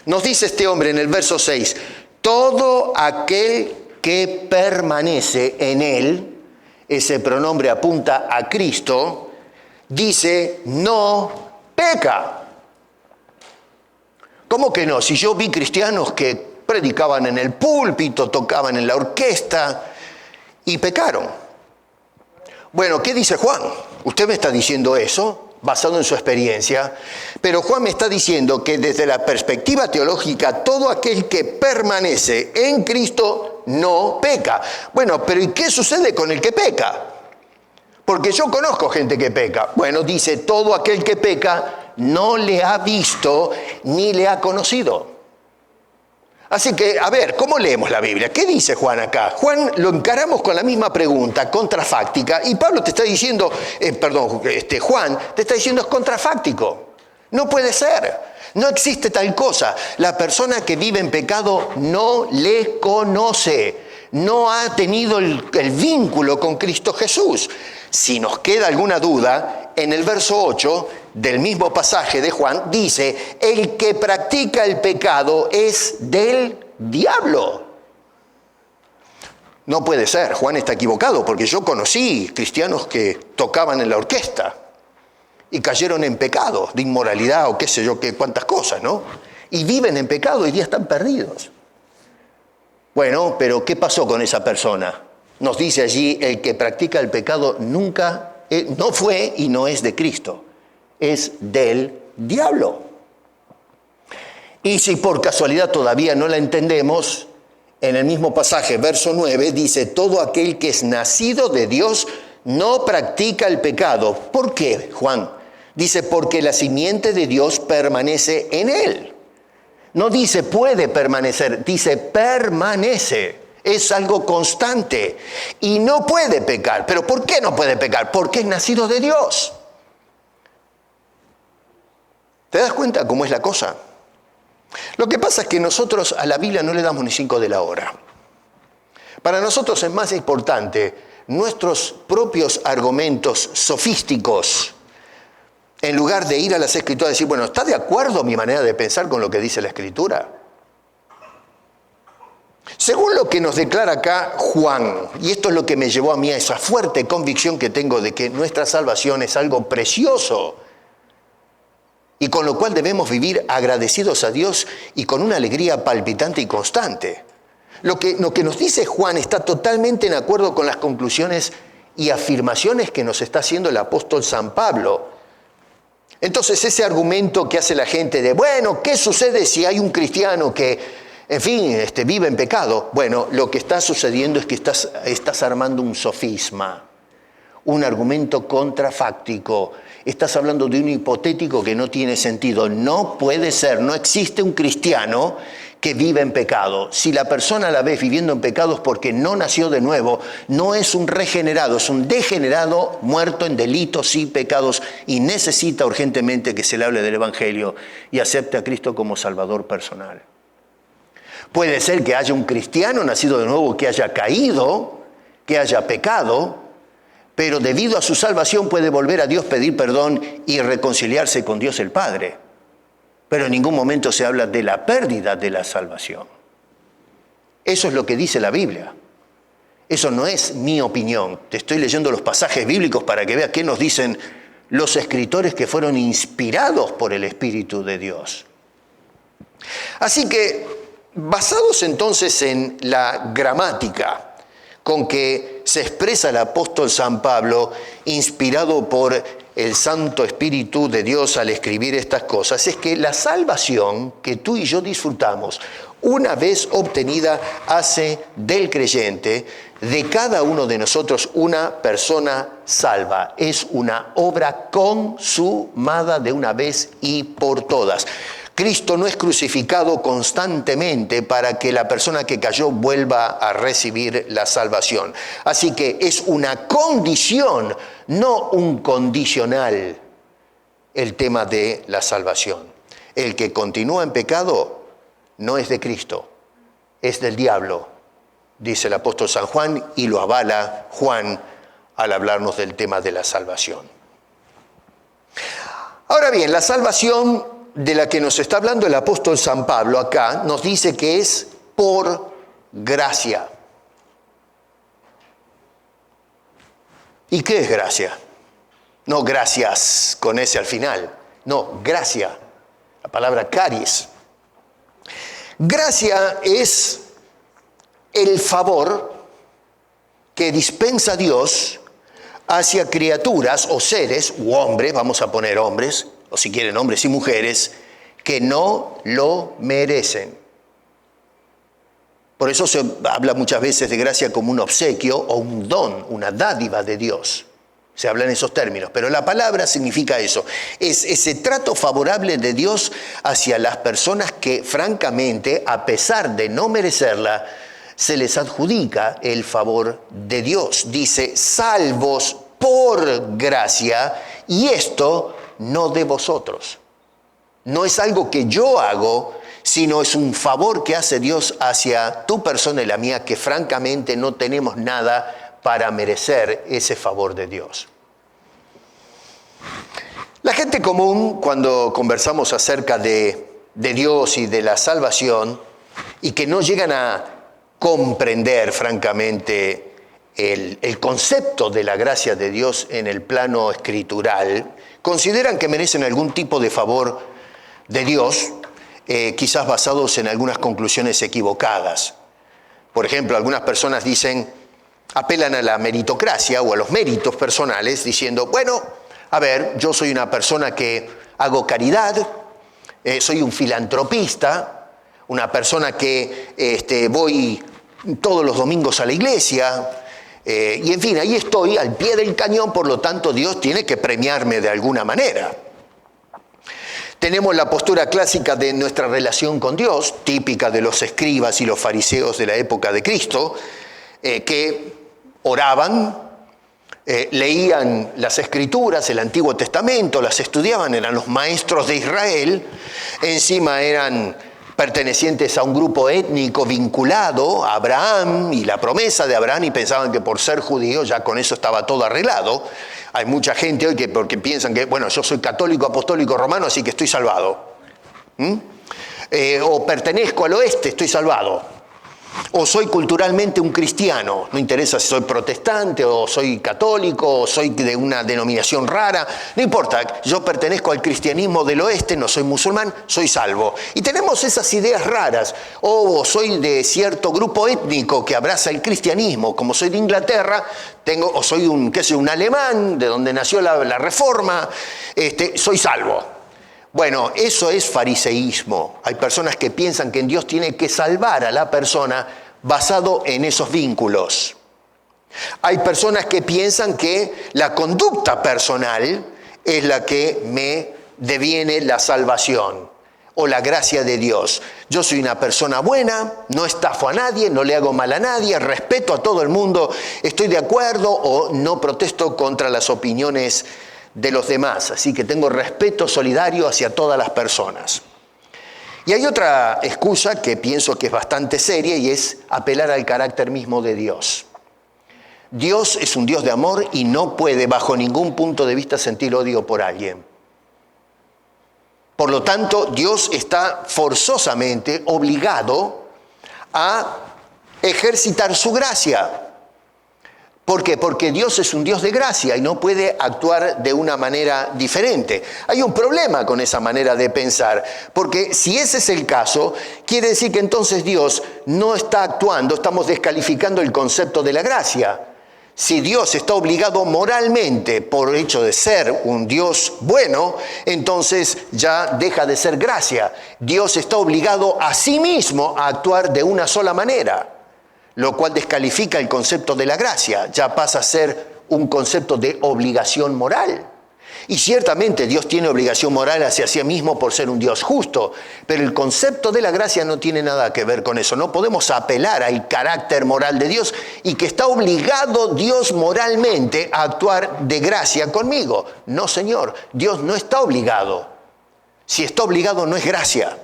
nos dice este hombre en el verso 6, todo aquel que permanece en él, ese pronombre apunta a Cristo, dice, no peca. ¿Cómo que no? Si yo vi cristianos que predicaban en el púlpito, tocaban en la orquesta y pecaron. Bueno, ¿qué dice Juan? Usted me está diciendo eso basado en su experiencia, pero Juan me está diciendo que desde la perspectiva teológica, todo aquel que permanece en Cristo no peca. Bueno, pero ¿y qué sucede con el que peca? Porque yo conozco gente que peca. Bueno, dice, todo aquel que peca no le ha visto ni le ha conocido. Así que, a ver, ¿cómo leemos la Biblia? ¿Qué dice Juan acá? Juan lo encaramos con la misma pregunta, contrafáctica, y Pablo te está diciendo, Juan te está diciendo es contrafáctico. No puede ser, no existe tal cosa. La persona que vive en pecado no le conoce, no ha tenido el vínculo con Cristo Jesús. Si nos queda alguna duda, en el verso 8 del mismo pasaje de Juan dice, el que practica el pecado es del diablo. No puede ser, Juan está equivocado, porque yo conocí cristianos que tocaban en la orquesta y cayeron en pecado, de inmoralidad o qué sé yo, qué cuántas cosas, ¿no? Y viven en pecado y ya están perdidos. Bueno, pero ¿qué pasó con esa persona? Nos dice allí, el que practica el pecado nunca, no fue y no es de Cristo, es del diablo. Y si por casualidad todavía no la entendemos, en el mismo pasaje, verso 9, dice, todo aquel que es nacido de Dios no practica el pecado. ¿Por qué, Juan? Dice, porque la simiente de Dios permanece en él. No dice puede permanecer, dice permanece. Es algo constante y no puede pecar. ¿Pero por qué no puede pecar? Porque es nacido de Dios. ¿Te das cuenta cómo es la cosa? Lo que pasa es que nosotros a la Biblia no le damos ni 5 de la hora. Para nosotros es más importante nuestros propios argumentos sofísticos, en lugar de ir a las Escrituras y decir, bueno, ¿está de acuerdo mi manera de pensar con lo que dice la Escritura? Según lo que nos declara acá Juan, y esto es lo que me llevó a mí a esa fuerte convicción que tengo de que nuestra salvación es algo precioso y con lo cual debemos vivir agradecidos a Dios y con una alegría palpitante y constante. Lo que nos dice Juan está totalmente en acuerdo con las conclusiones y afirmaciones que nos está haciendo el apóstol San Pablo. Entonces ese argumento que hace la gente de, bueno, ¿qué sucede si hay un cristiano que, en fin, vive en pecado? Bueno, lo que está sucediendo es que estás armando un sofisma, un argumento contrafáctico. Estás hablando de un hipotético que no tiene sentido. No puede ser, no existe un cristiano que vive en pecado. Si la persona la ves viviendo en pecado es porque no nació de nuevo, no es un regenerado, es un degenerado muerto en delitos y pecados y necesita urgentemente que se le hable del Evangelio y acepte a Cristo como Salvador personal. Puede ser que haya un cristiano nacido de nuevo que haya caído, que haya pecado, pero debido a su salvación puede volver a Dios, pedir perdón y reconciliarse con Dios el Padre. Pero en ningún momento se habla de la pérdida de la salvación. Eso es lo que dice la Biblia. Eso no es mi opinión. Te estoy leyendo los pasajes bíblicos para que veas qué nos dicen los escritores que fueron inspirados por el Espíritu de Dios. Así que, basados entonces en la gramática con que se expresa el apóstol San Pablo, inspirado por el Santo Espíritu de Dios al escribir estas cosas, es que la salvación que tú y yo disfrutamos, una vez obtenida, hace del creyente, de cada uno de nosotros, una persona salva. Es una obra consumada de una vez y por todas. Cristo no es crucificado constantemente para que la persona que cayó vuelva a recibir la salvación. Así que es una condición, no un condicional, el tema de la salvación. El que continúa en pecado no es de Cristo, es del diablo, dice el apóstol San Juan, y lo avala Juan al hablarnos del tema de la salvación. Ahora bien, la salvación de la que nos está hablando el apóstol San Pablo acá, nos dice que es por gracia. ¿Y qué es gracia? No gracias con ese al final, no, gracia, la palabra caris. Gracia es el favor que dispensa Dios hacia criaturas o seres, u hombres, vamos a poner hombres, o si quieren hombres y mujeres, que no lo merecen. Por eso se habla muchas veces de gracia como un obsequio o un don, una dádiva de Dios. Se habla en esos términos, pero la palabra significa eso. Es ese trato favorable de Dios hacia las personas que, francamente, a pesar de no merecerla, se les adjudica el favor de Dios. Dice, salvos por gracia, y esto no de vosotros. No es algo que yo hago, sino es un favor que hace Dios hacia tu persona y la mía, que francamente no tenemos nada para merecer ese favor de Dios. La gente común, cuando conversamos acerca de Dios y de la salvación, y que no llegan a comprender francamente el concepto de la gracia de Dios en el plano escritural, consideran que merecen algún tipo de favor de Dios, quizás basados en algunas conclusiones equivocadas. Por ejemplo, algunas personas apelan a la meritocracia o a los méritos personales, diciendo, bueno, a ver, yo soy una persona que hago caridad, soy un filantropista, una persona que voy todos los domingos a la iglesia, y en fin, ahí estoy al pie del cañón, por lo tanto Dios tiene que premiarme de alguna manera. Tenemos la postura clásica de nuestra relación con Dios, típica de los escribas y los fariseos de la época de Cristo, que oraban, leían las Escrituras, el Antiguo Testamento, las estudiaban, eran los maestros de Israel, encima eran pertenecientes a un grupo étnico vinculado a Abraham y la promesa de Abraham, y pensaban que por ser judío ya con eso estaba todo arreglado. Hay mucha gente hoy porque piensan que, bueno, yo soy católico, apostólico, romano, así que estoy salvado. O pertenezco al oeste, estoy salvado. O soy culturalmente un cristiano, no interesa si soy protestante o soy católico o soy de una denominación rara, no importa, yo pertenezco al cristianismo del oeste, no soy musulmán, soy salvo. Y tenemos esas ideas raras, o soy de cierto grupo étnico que abraza el cristianismo, como soy de Inglaterra, o soy un alemán, de donde nació la Reforma, soy salvo. Bueno, eso es fariseísmo. Hay personas que piensan que Dios tiene que salvar a la persona basado en esos vínculos. Hay personas que piensan que la conducta personal es la que me deviene la salvación o la gracia de Dios. Yo soy una persona buena, no estafo a nadie, no le hago mal a nadie, respeto a todo el mundo, estoy de acuerdo o no protesto contra las opiniones de los demás, así que tengo respeto solidario hacia todas las personas. Y hay otra excusa que pienso que es bastante seria, y es apelar al carácter mismo de Dios. Dios es un Dios de amor y no puede bajo ningún punto de vista sentir odio por alguien. Por lo tanto, Dios está forzosamente obligado a ejercitar su gracia. ¿Por qué? Porque Dios es un Dios de gracia y no puede actuar de una manera diferente. Hay un problema con esa manera de pensar, porque si ese es el caso, quiere decir que entonces Dios no está actuando, estamos descalificando el concepto de la gracia. Si Dios está obligado moralmente por el hecho de ser un Dios bueno, entonces ya deja de ser gracia. Dios está obligado a sí mismo a actuar de una sola manera, lo cual descalifica el concepto de la gracia, ya pasa a ser un concepto de obligación moral. Y ciertamente Dios tiene obligación moral hacia sí mismo por ser un Dios justo, pero el concepto de la gracia no tiene nada que ver con eso. No podemos apelar al carácter moral de Dios y que está obligado Dios moralmente a actuar de gracia conmigo. No, Señor, Dios no está obligado. Si está obligado no es gracia.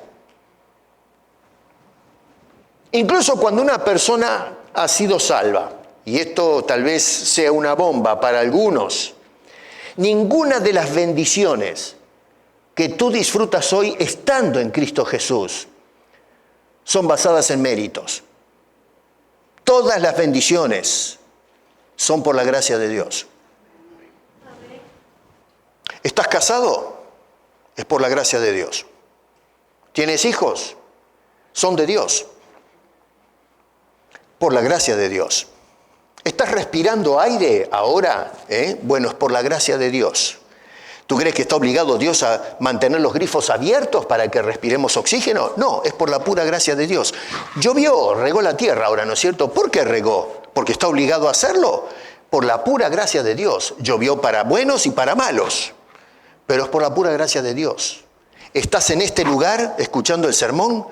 Incluso cuando una persona ha sido salva, y esto tal vez sea una bomba para algunos, ninguna de las bendiciones que tú disfrutas hoy estando en Cristo Jesús son basadas en méritos. Todas las bendiciones son por la gracia de Dios. ¿Estás casado? Es por la gracia de Dios. ¿Tienes hijos? Son de Dios. Por la gracia de Dios. ¿Estás respirando aire ahora? Bueno, es por la gracia de Dios. ¿Tú crees que está obligado Dios a mantener los grifos abiertos para que respiremos oxígeno? No, es por la pura gracia de Dios. Llovió, regó la tierra ahora, ¿no es cierto? ¿Por qué regó? ¿Porque está obligado a hacerlo? por la pura gracia de Dios. Llovió para buenos y para malos, pero es por la pura gracia de Dios. Estás en este lugar escuchando el sermón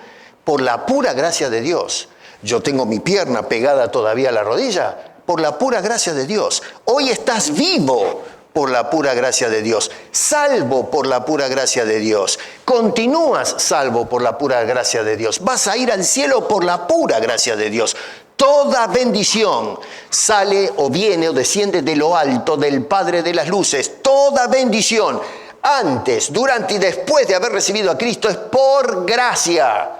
por la pura gracia de Dios. Yo tengo mi pierna pegada todavía a la rodilla por la pura gracia de Dios. Hoy estás vivo por la pura gracia de Dios, salvo por la pura gracia de Dios. Continúas salvo por la pura gracia de Dios. Vas a ir al cielo por la pura gracia de Dios. Toda bendición sale o viene o desciende de lo alto del Padre de las luces. Toda bendición, antes, durante y después de haber recibido a Cristo, es por gracia.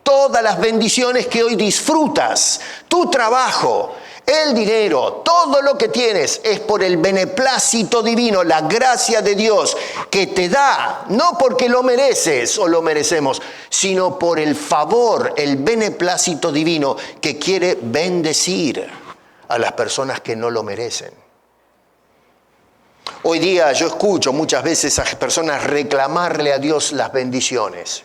Todas las bendiciones que hoy disfrutas, tu trabajo, el dinero, todo lo que tienes es por el beneplácito divino, la gracia de Dios que te da, no porque lo mereces o lo merecemos, sino por el favor, el beneplácito divino que quiere bendecir a las personas que no lo merecen. Hoy día yo escucho muchas veces a personas reclamarle a Dios las bendiciones.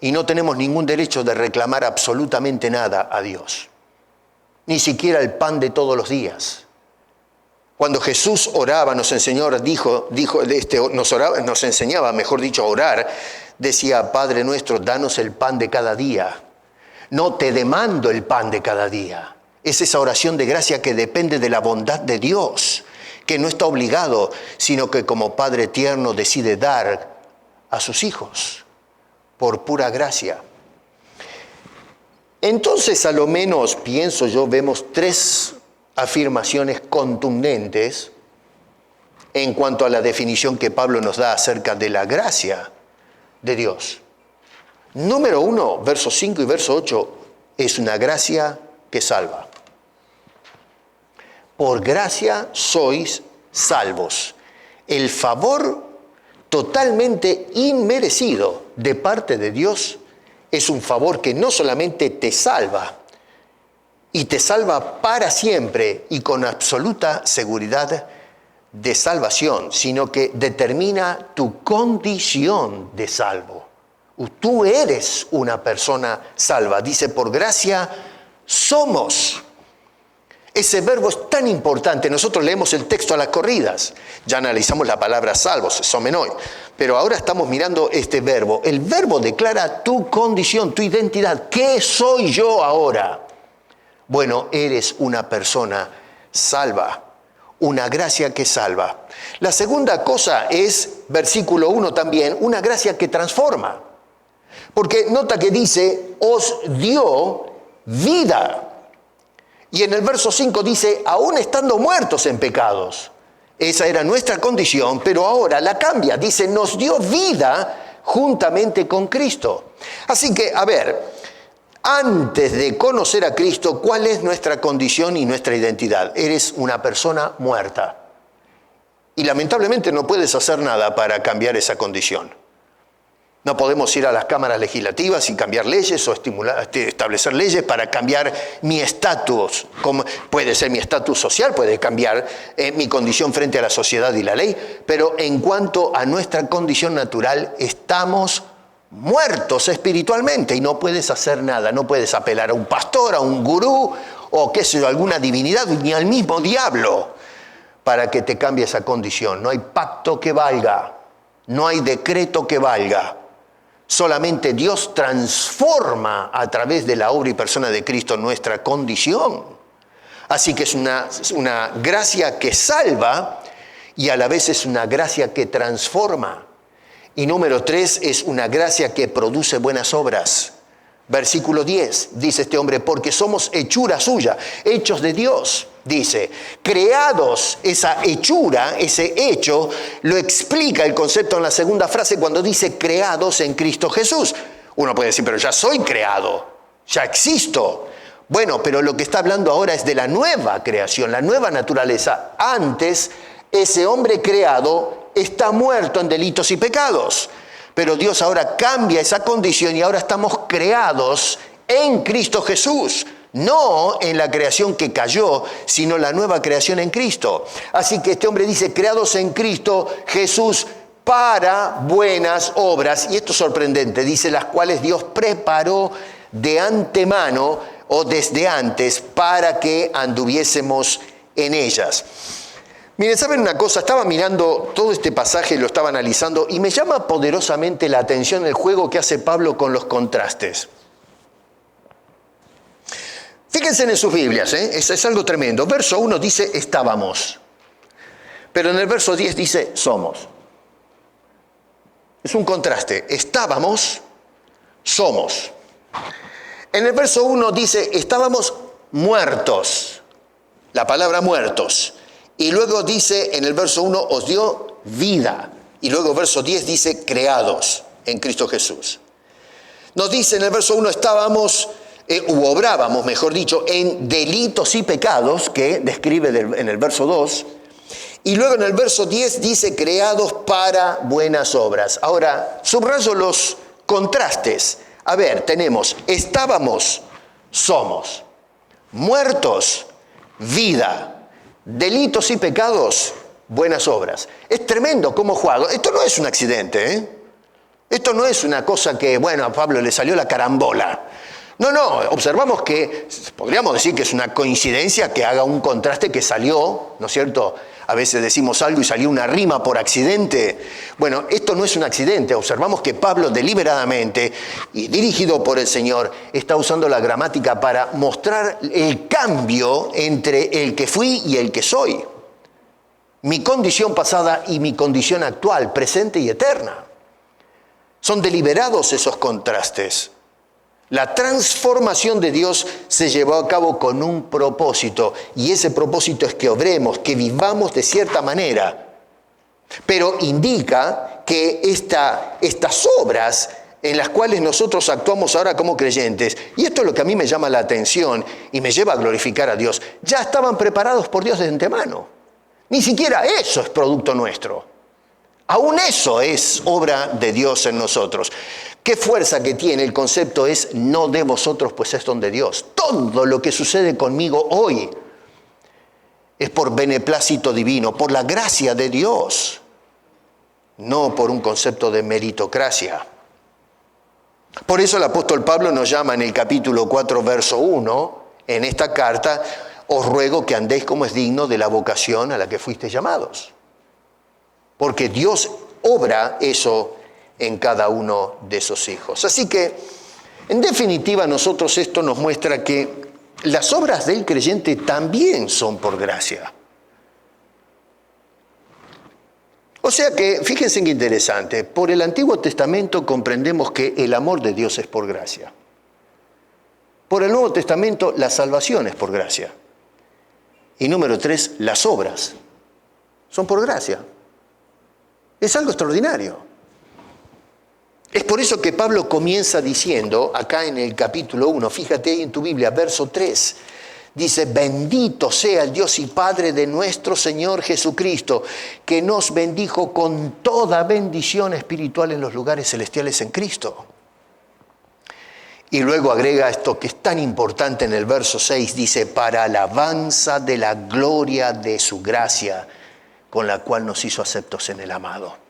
Y no tenemos ningún derecho de reclamar absolutamente nada a Dios. Ni siquiera el pan de todos los días. Cuando Jesús oraba, nos enseñaba, mejor dicho, a orar, decía, Padre nuestro, danos el pan de cada día. No te demando el pan de cada día. Es esa oración de gracia que depende de la bondad de Dios, que no está obligado, sino que como Padre tierno decide dar a sus hijos. Por pura gracia. Entonces, a lo menos, pienso yo, vemos 3 afirmaciones contundentes en cuanto a la definición que Pablo nos da acerca de la gracia de Dios. Número 1, versos 5 y verso 8, es una gracia que salva. Por gracia sois salvos. El favor totalmente inmerecido de parte de Dios es un favor que no solamente te salva, y te salva para siempre y con absoluta seguridad de salvación, sino que determina tu condición de salvo. Tú eres una persona salva. Dice, por gracia somos. Ese verbo es tan importante. Nosotros leemos el texto a las corridas. Ya analizamos la palabra salvos, somenoi. Pero ahora estamos mirando este verbo. El verbo declara tu condición, tu identidad. ¿Qué soy yo ahora? Bueno, eres una persona salva. Una gracia que salva. La segunda cosa es, versículo 1 también, una gracia que transforma. Porque nota que dice, os dio vida. Y en el verso 5 dice, aún estando muertos en pecados. Esa era nuestra condición, pero ahora la cambia. Dice, nos dio vida juntamente con Cristo. Así que, a ver, antes de conocer a Cristo, ¿cuál es nuestra condición y nuestra identidad? Eres una persona muerta. Y lamentablemente no puedes hacer nada para cambiar esa condición. No podemos ir a las cámaras legislativas y cambiar leyes o establecer leyes para cambiar mi estatus. Puede ser mi estatus social, puede cambiar mi condición frente a la sociedad y la ley, pero en cuanto a nuestra condición natural, estamos muertos espiritualmente y no puedes hacer nada. No puedes apelar a un pastor, a un gurú o qué sé yo, alguna divinidad, ni al mismo diablo para que te cambie esa condición. No hay pacto que valga, no hay decreto que valga. Solamente Dios transforma a través de la obra y persona de Cristo nuestra condición. Así que es una gracia que salva y a la vez es una gracia que transforma. Y número 3 es una gracia que produce buenas obras. Versículo 10, dice este hombre, porque somos hechura suya, hechos de Dios. Dice, creados, esa hechura, ese hecho, lo explica el concepto en la segunda frase cuando dice creados en Cristo Jesús. Uno puede decir, pero ya soy creado, ya existo. Bueno, pero lo que está hablando ahora es de la nueva creación, la nueva naturaleza. Antes, ese hombre creado está muerto en delitos y pecados. Pero Dios ahora cambia esa condición y ahora estamos creados en Cristo Jesús. No en la creación que cayó, sino la nueva creación en Cristo. Así que este hombre dice, creados en Cristo Jesús para buenas obras. Y esto es sorprendente, dice, las cuales Dios preparó de antemano o desde antes para que anduviésemos en ellas. Miren, ¿saben una cosa? Estaba mirando todo este pasaje, lo estaba analizando y me llama poderosamente la atención el juego que hace Pablo con los contrastes. Fíjense en sus Biblias, es algo tremendo. Verso 1 dice estábamos, pero en el verso 10 dice somos. Es un contraste, estábamos, somos. En el verso 1 dice estábamos muertos, la palabra muertos. Y luego dice en el verso 1 os dio vida. Y luego verso 10 dice creados en Cristo Jesús. Nos dice en el verso 1 estábamos u obrábamos, mejor dicho, en delitos y pecados, que describe en el verso 2, y luego en el verso 10 dice creados para buenas obras. Ahora, subrayo los contrastes. A ver, tenemos estábamos, somos, muertos, vida, delitos y pecados, buenas obras. Es tremendo cómo juega. Esto no es un accidente, ¿eh? Esto no es una cosa que, bueno, a Pablo le salió la carambola. No, observamos que, podríamos decir que es una coincidencia que haga un contraste que salió, ¿no es cierto? A veces decimos algo y salió una rima por accidente. Bueno, esto no es un accidente. Observamos que Pablo deliberadamente y dirigido por el Señor está usando la gramática para mostrar el cambio entre el que fui y el que soy. Mi condición pasada y mi condición actual, presente y eterna. Son deliberados esos contrastes. La transformación de Dios se llevó a cabo con un propósito, y ese propósito es que obremos, que vivamos de cierta manera. Pero indica que estas obras en las cuales nosotros actuamos ahora como creyentes, y esto es lo que a mí me llama la atención y me lleva a glorificar a Dios, ya estaban preparados por Dios de antemano. Ni siquiera eso es producto nuestro. Aún eso es obra de Dios en nosotros. ¿Qué fuerza que tiene? El concepto es no de vosotros, pues es don de Dios. Todo lo que sucede conmigo hoy es por beneplácito divino, por la gracia de Dios, no por un concepto de meritocracia. Por eso el apóstol Pablo nos llama en el capítulo 4, verso 1, en esta carta, os ruego que andéis como es digno de la vocación a la que fuisteis llamados. Porque Dios obra eso en cada uno de esos hijos. Así que, en definitiva, nosotros esto nos muestra que las obras del creyente también son por gracia. O sea que, fíjense qué interesante, por el Antiguo Testamento comprendemos que el amor de Dios es por gracia. Por el Nuevo Testamento, la salvación es por gracia. Y número 3, las obras son por gracia. Es algo extraordinario. Es por eso que Pablo comienza diciendo, acá en el capítulo 1, fíjate ahí en tu Biblia, verso 3, dice, bendito sea el Dios y Padre de nuestro Señor Jesucristo, que nos bendijo con toda bendición espiritual en los lugares celestiales en Cristo. Y luego agrega esto que es tan importante en el verso 6, dice, para alabanza de la gloria de su gracia, con la cual nos hizo aceptos en el amado.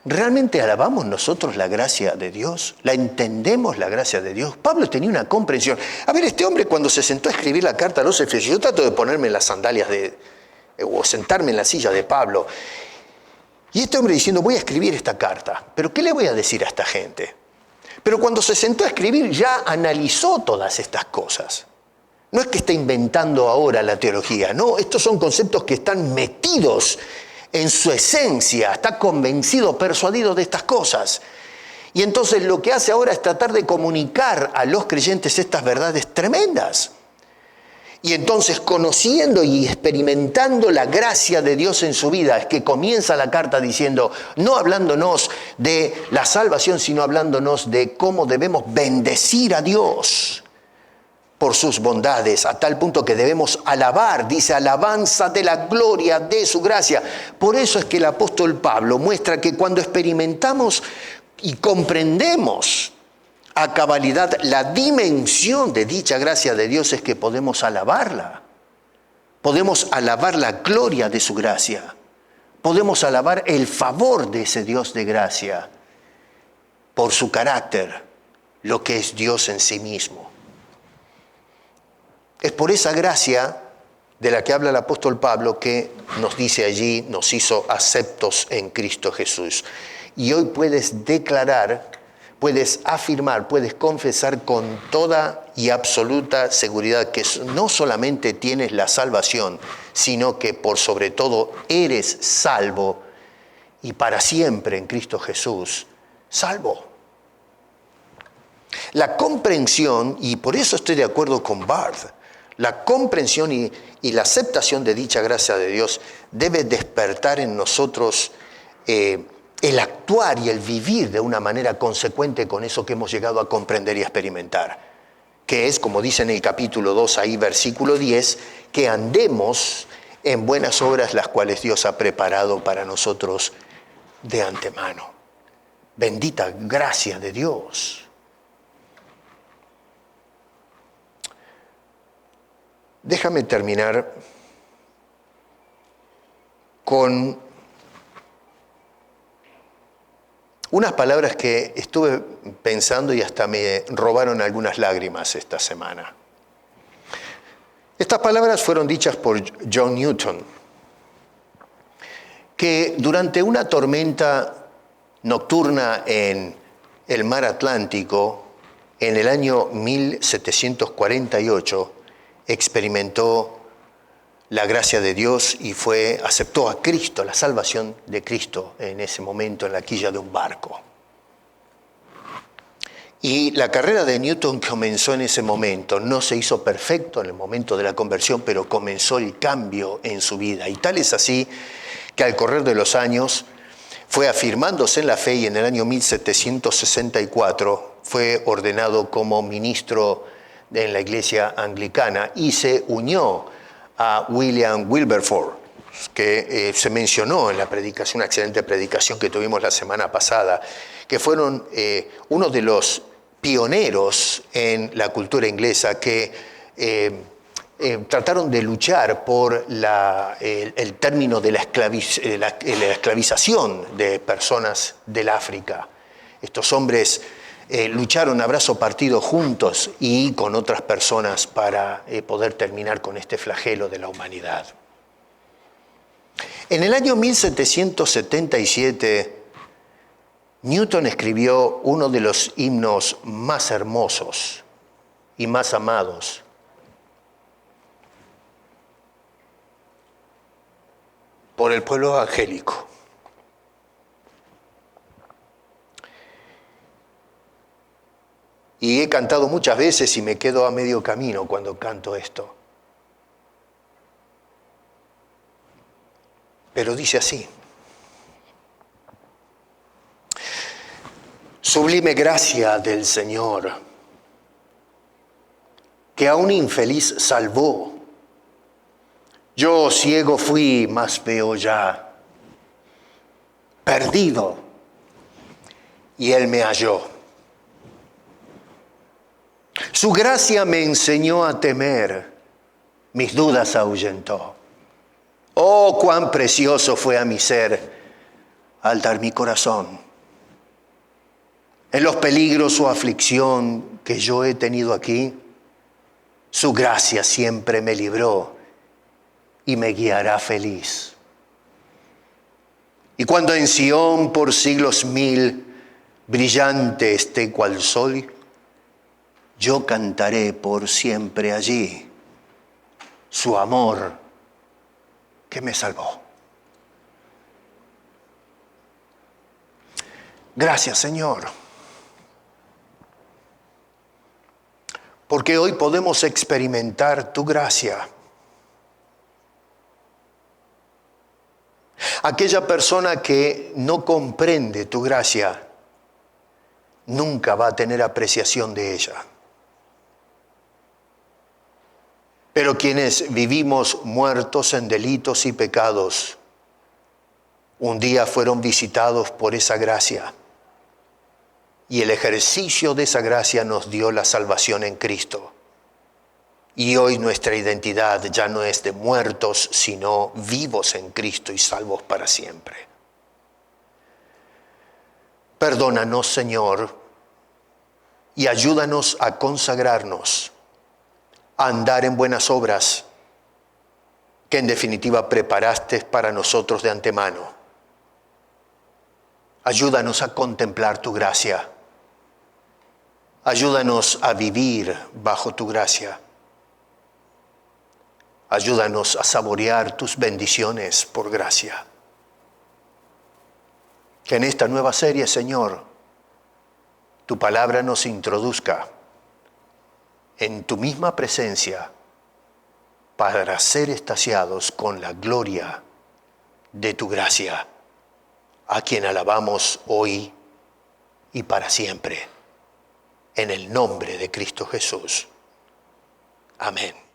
¿Realmente alabamos nosotros la gracia de Dios? ¿La entendemos la gracia de Dios? Pablo tenía una comprensión. A ver, este hombre cuando se sentó a escribir la carta a los Efesios, yo trato de ponerme en las sandalias o sentarme en la silla de Pablo. Y este hombre diciendo, voy a escribir esta carta, ¿pero qué le voy a decir a esta gente? Pero cuando se sentó a escribir ya analizó todas estas cosas. No es que esté inventando ahora la teología, no, estos son conceptos que están metidos en su esencia, está convencido, persuadido de estas cosas. Y entonces lo que hace ahora es tratar de comunicar a los creyentes estas verdades tremendas. Y entonces conociendo y experimentando la gracia de Dios en su vida, es que comienza la carta diciendo, no hablándonos de la salvación, sino hablándonos de cómo debemos bendecir a Dios por sus bondades, a tal punto que debemos alabar, dice, alabanza de la gloria de su gracia. Por eso es que el apóstol Pablo muestra que cuando experimentamos y comprendemos a cabalidad la dimensión de dicha gracia de Dios, es que podemos alabarla. Podemos alabar la gloria de su gracia. Podemos alabar el favor de ese Dios de gracia por su carácter, lo que es Dios en sí mismo. Es por esa gracia de la que habla el apóstol Pablo que nos dice allí, nos hizo aceptos en Cristo Jesús. Y hoy puedes declarar, puedes afirmar, puedes confesar con toda y absoluta seguridad que no solamente tienes la salvación, sino que por sobre todo eres salvo y para siempre en Cristo Jesús, salvo. La comprensión, y por eso estoy de acuerdo con Barth, la comprensión y la aceptación de dicha gracia de Dios debe despertar en nosotros el actuar y el vivir de una manera consecuente con eso que hemos llegado a comprender y a experimentar, que es, como dice en el capítulo 2, ahí versículo 10, que andemos en buenas obras las cuales Dios ha preparado para nosotros de antemano. Bendita gracia de Dios. Déjame terminar con unas palabras que estuve pensando y hasta me robaron algunas lágrimas esta semana. Estas palabras fueron dichas por John Newton, que durante una tormenta nocturna en el mar Atlántico, en el año 1748, experimentó la gracia de Dios y aceptó a Cristo, la salvación de Cristo en ese momento en la quilla de un barco. Y la carrera de Newton comenzó en ese momento. No se hizo perfecto en el momento de la conversión, pero comenzó el cambio en su vida. Y tal es así que al correr de los años fue afirmándose en la fe y en el año 1764 fue ordenado como ministro en la iglesia anglicana y se unió a William Wilberforce, que se mencionó en la predicación, una excelente predicación que tuvimos la semana pasada, que fueron uno de los pioneros en la cultura inglesa que trataron de luchar por el término de la esclavización de personas del África. Estos hombres lucharon a brazo partido juntos y con otras personas para poder terminar con este flagelo de la humanidad. En el año 1777, Newton escribió uno de los himnos más hermosos y más amados. Por el pueblo evangélico. Y he cantado muchas veces y me quedo a medio camino cuando canto esto. Pero dice así: sublime gracia del Señor, que a un infeliz salvó. Yo ciego fui, mas veo ya, perdido, y Él me halló. Su gracia me enseñó a temer, mis dudas ahuyentó. Oh, cuán precioso fue a mi ser al dar mi corazón. En los peligros o aflicción que yo he tenido aquí, su gracia siempre me libró y me guiará feliz. Y cuando en Sión por siglos 1000 brillante esté cual sol, yo cantaré por siempre allí su amor que me salvó. Gracias, Señor, porque hoy podemos experimentar tu gracia. Aquella persona que no comprende tu gracia nunca va a tener apreciación de ella. Pero quienes vivimos muertos en delitos y pecados, un día fueron visitados por esa gracia. Y el ejercicio de esa gracia nos dio la salvación en Cristo. Y hoy nuestra identidad ya no es de muertos, sino vivos en Cristo y salvos para siempre. Perdónanos, Señor, y ayúdanos a consagrarnos a andar en buenas obras que en definitiva preparaste para nosotros de antemano. Ayúdanos a contemplar tu gracia. Ayúdanos a vivir bajo tu gracia. Ayúdanos a saborear tus bendiciones por gracia. Que en esta nueva serie, Señor, tu palabra nos introduzca en tu misma presencia para ser extasiados con la gloria de tu gracia, a quien alabamos hoy y para siempre, en el nombre de Cristo Jesús. Amén.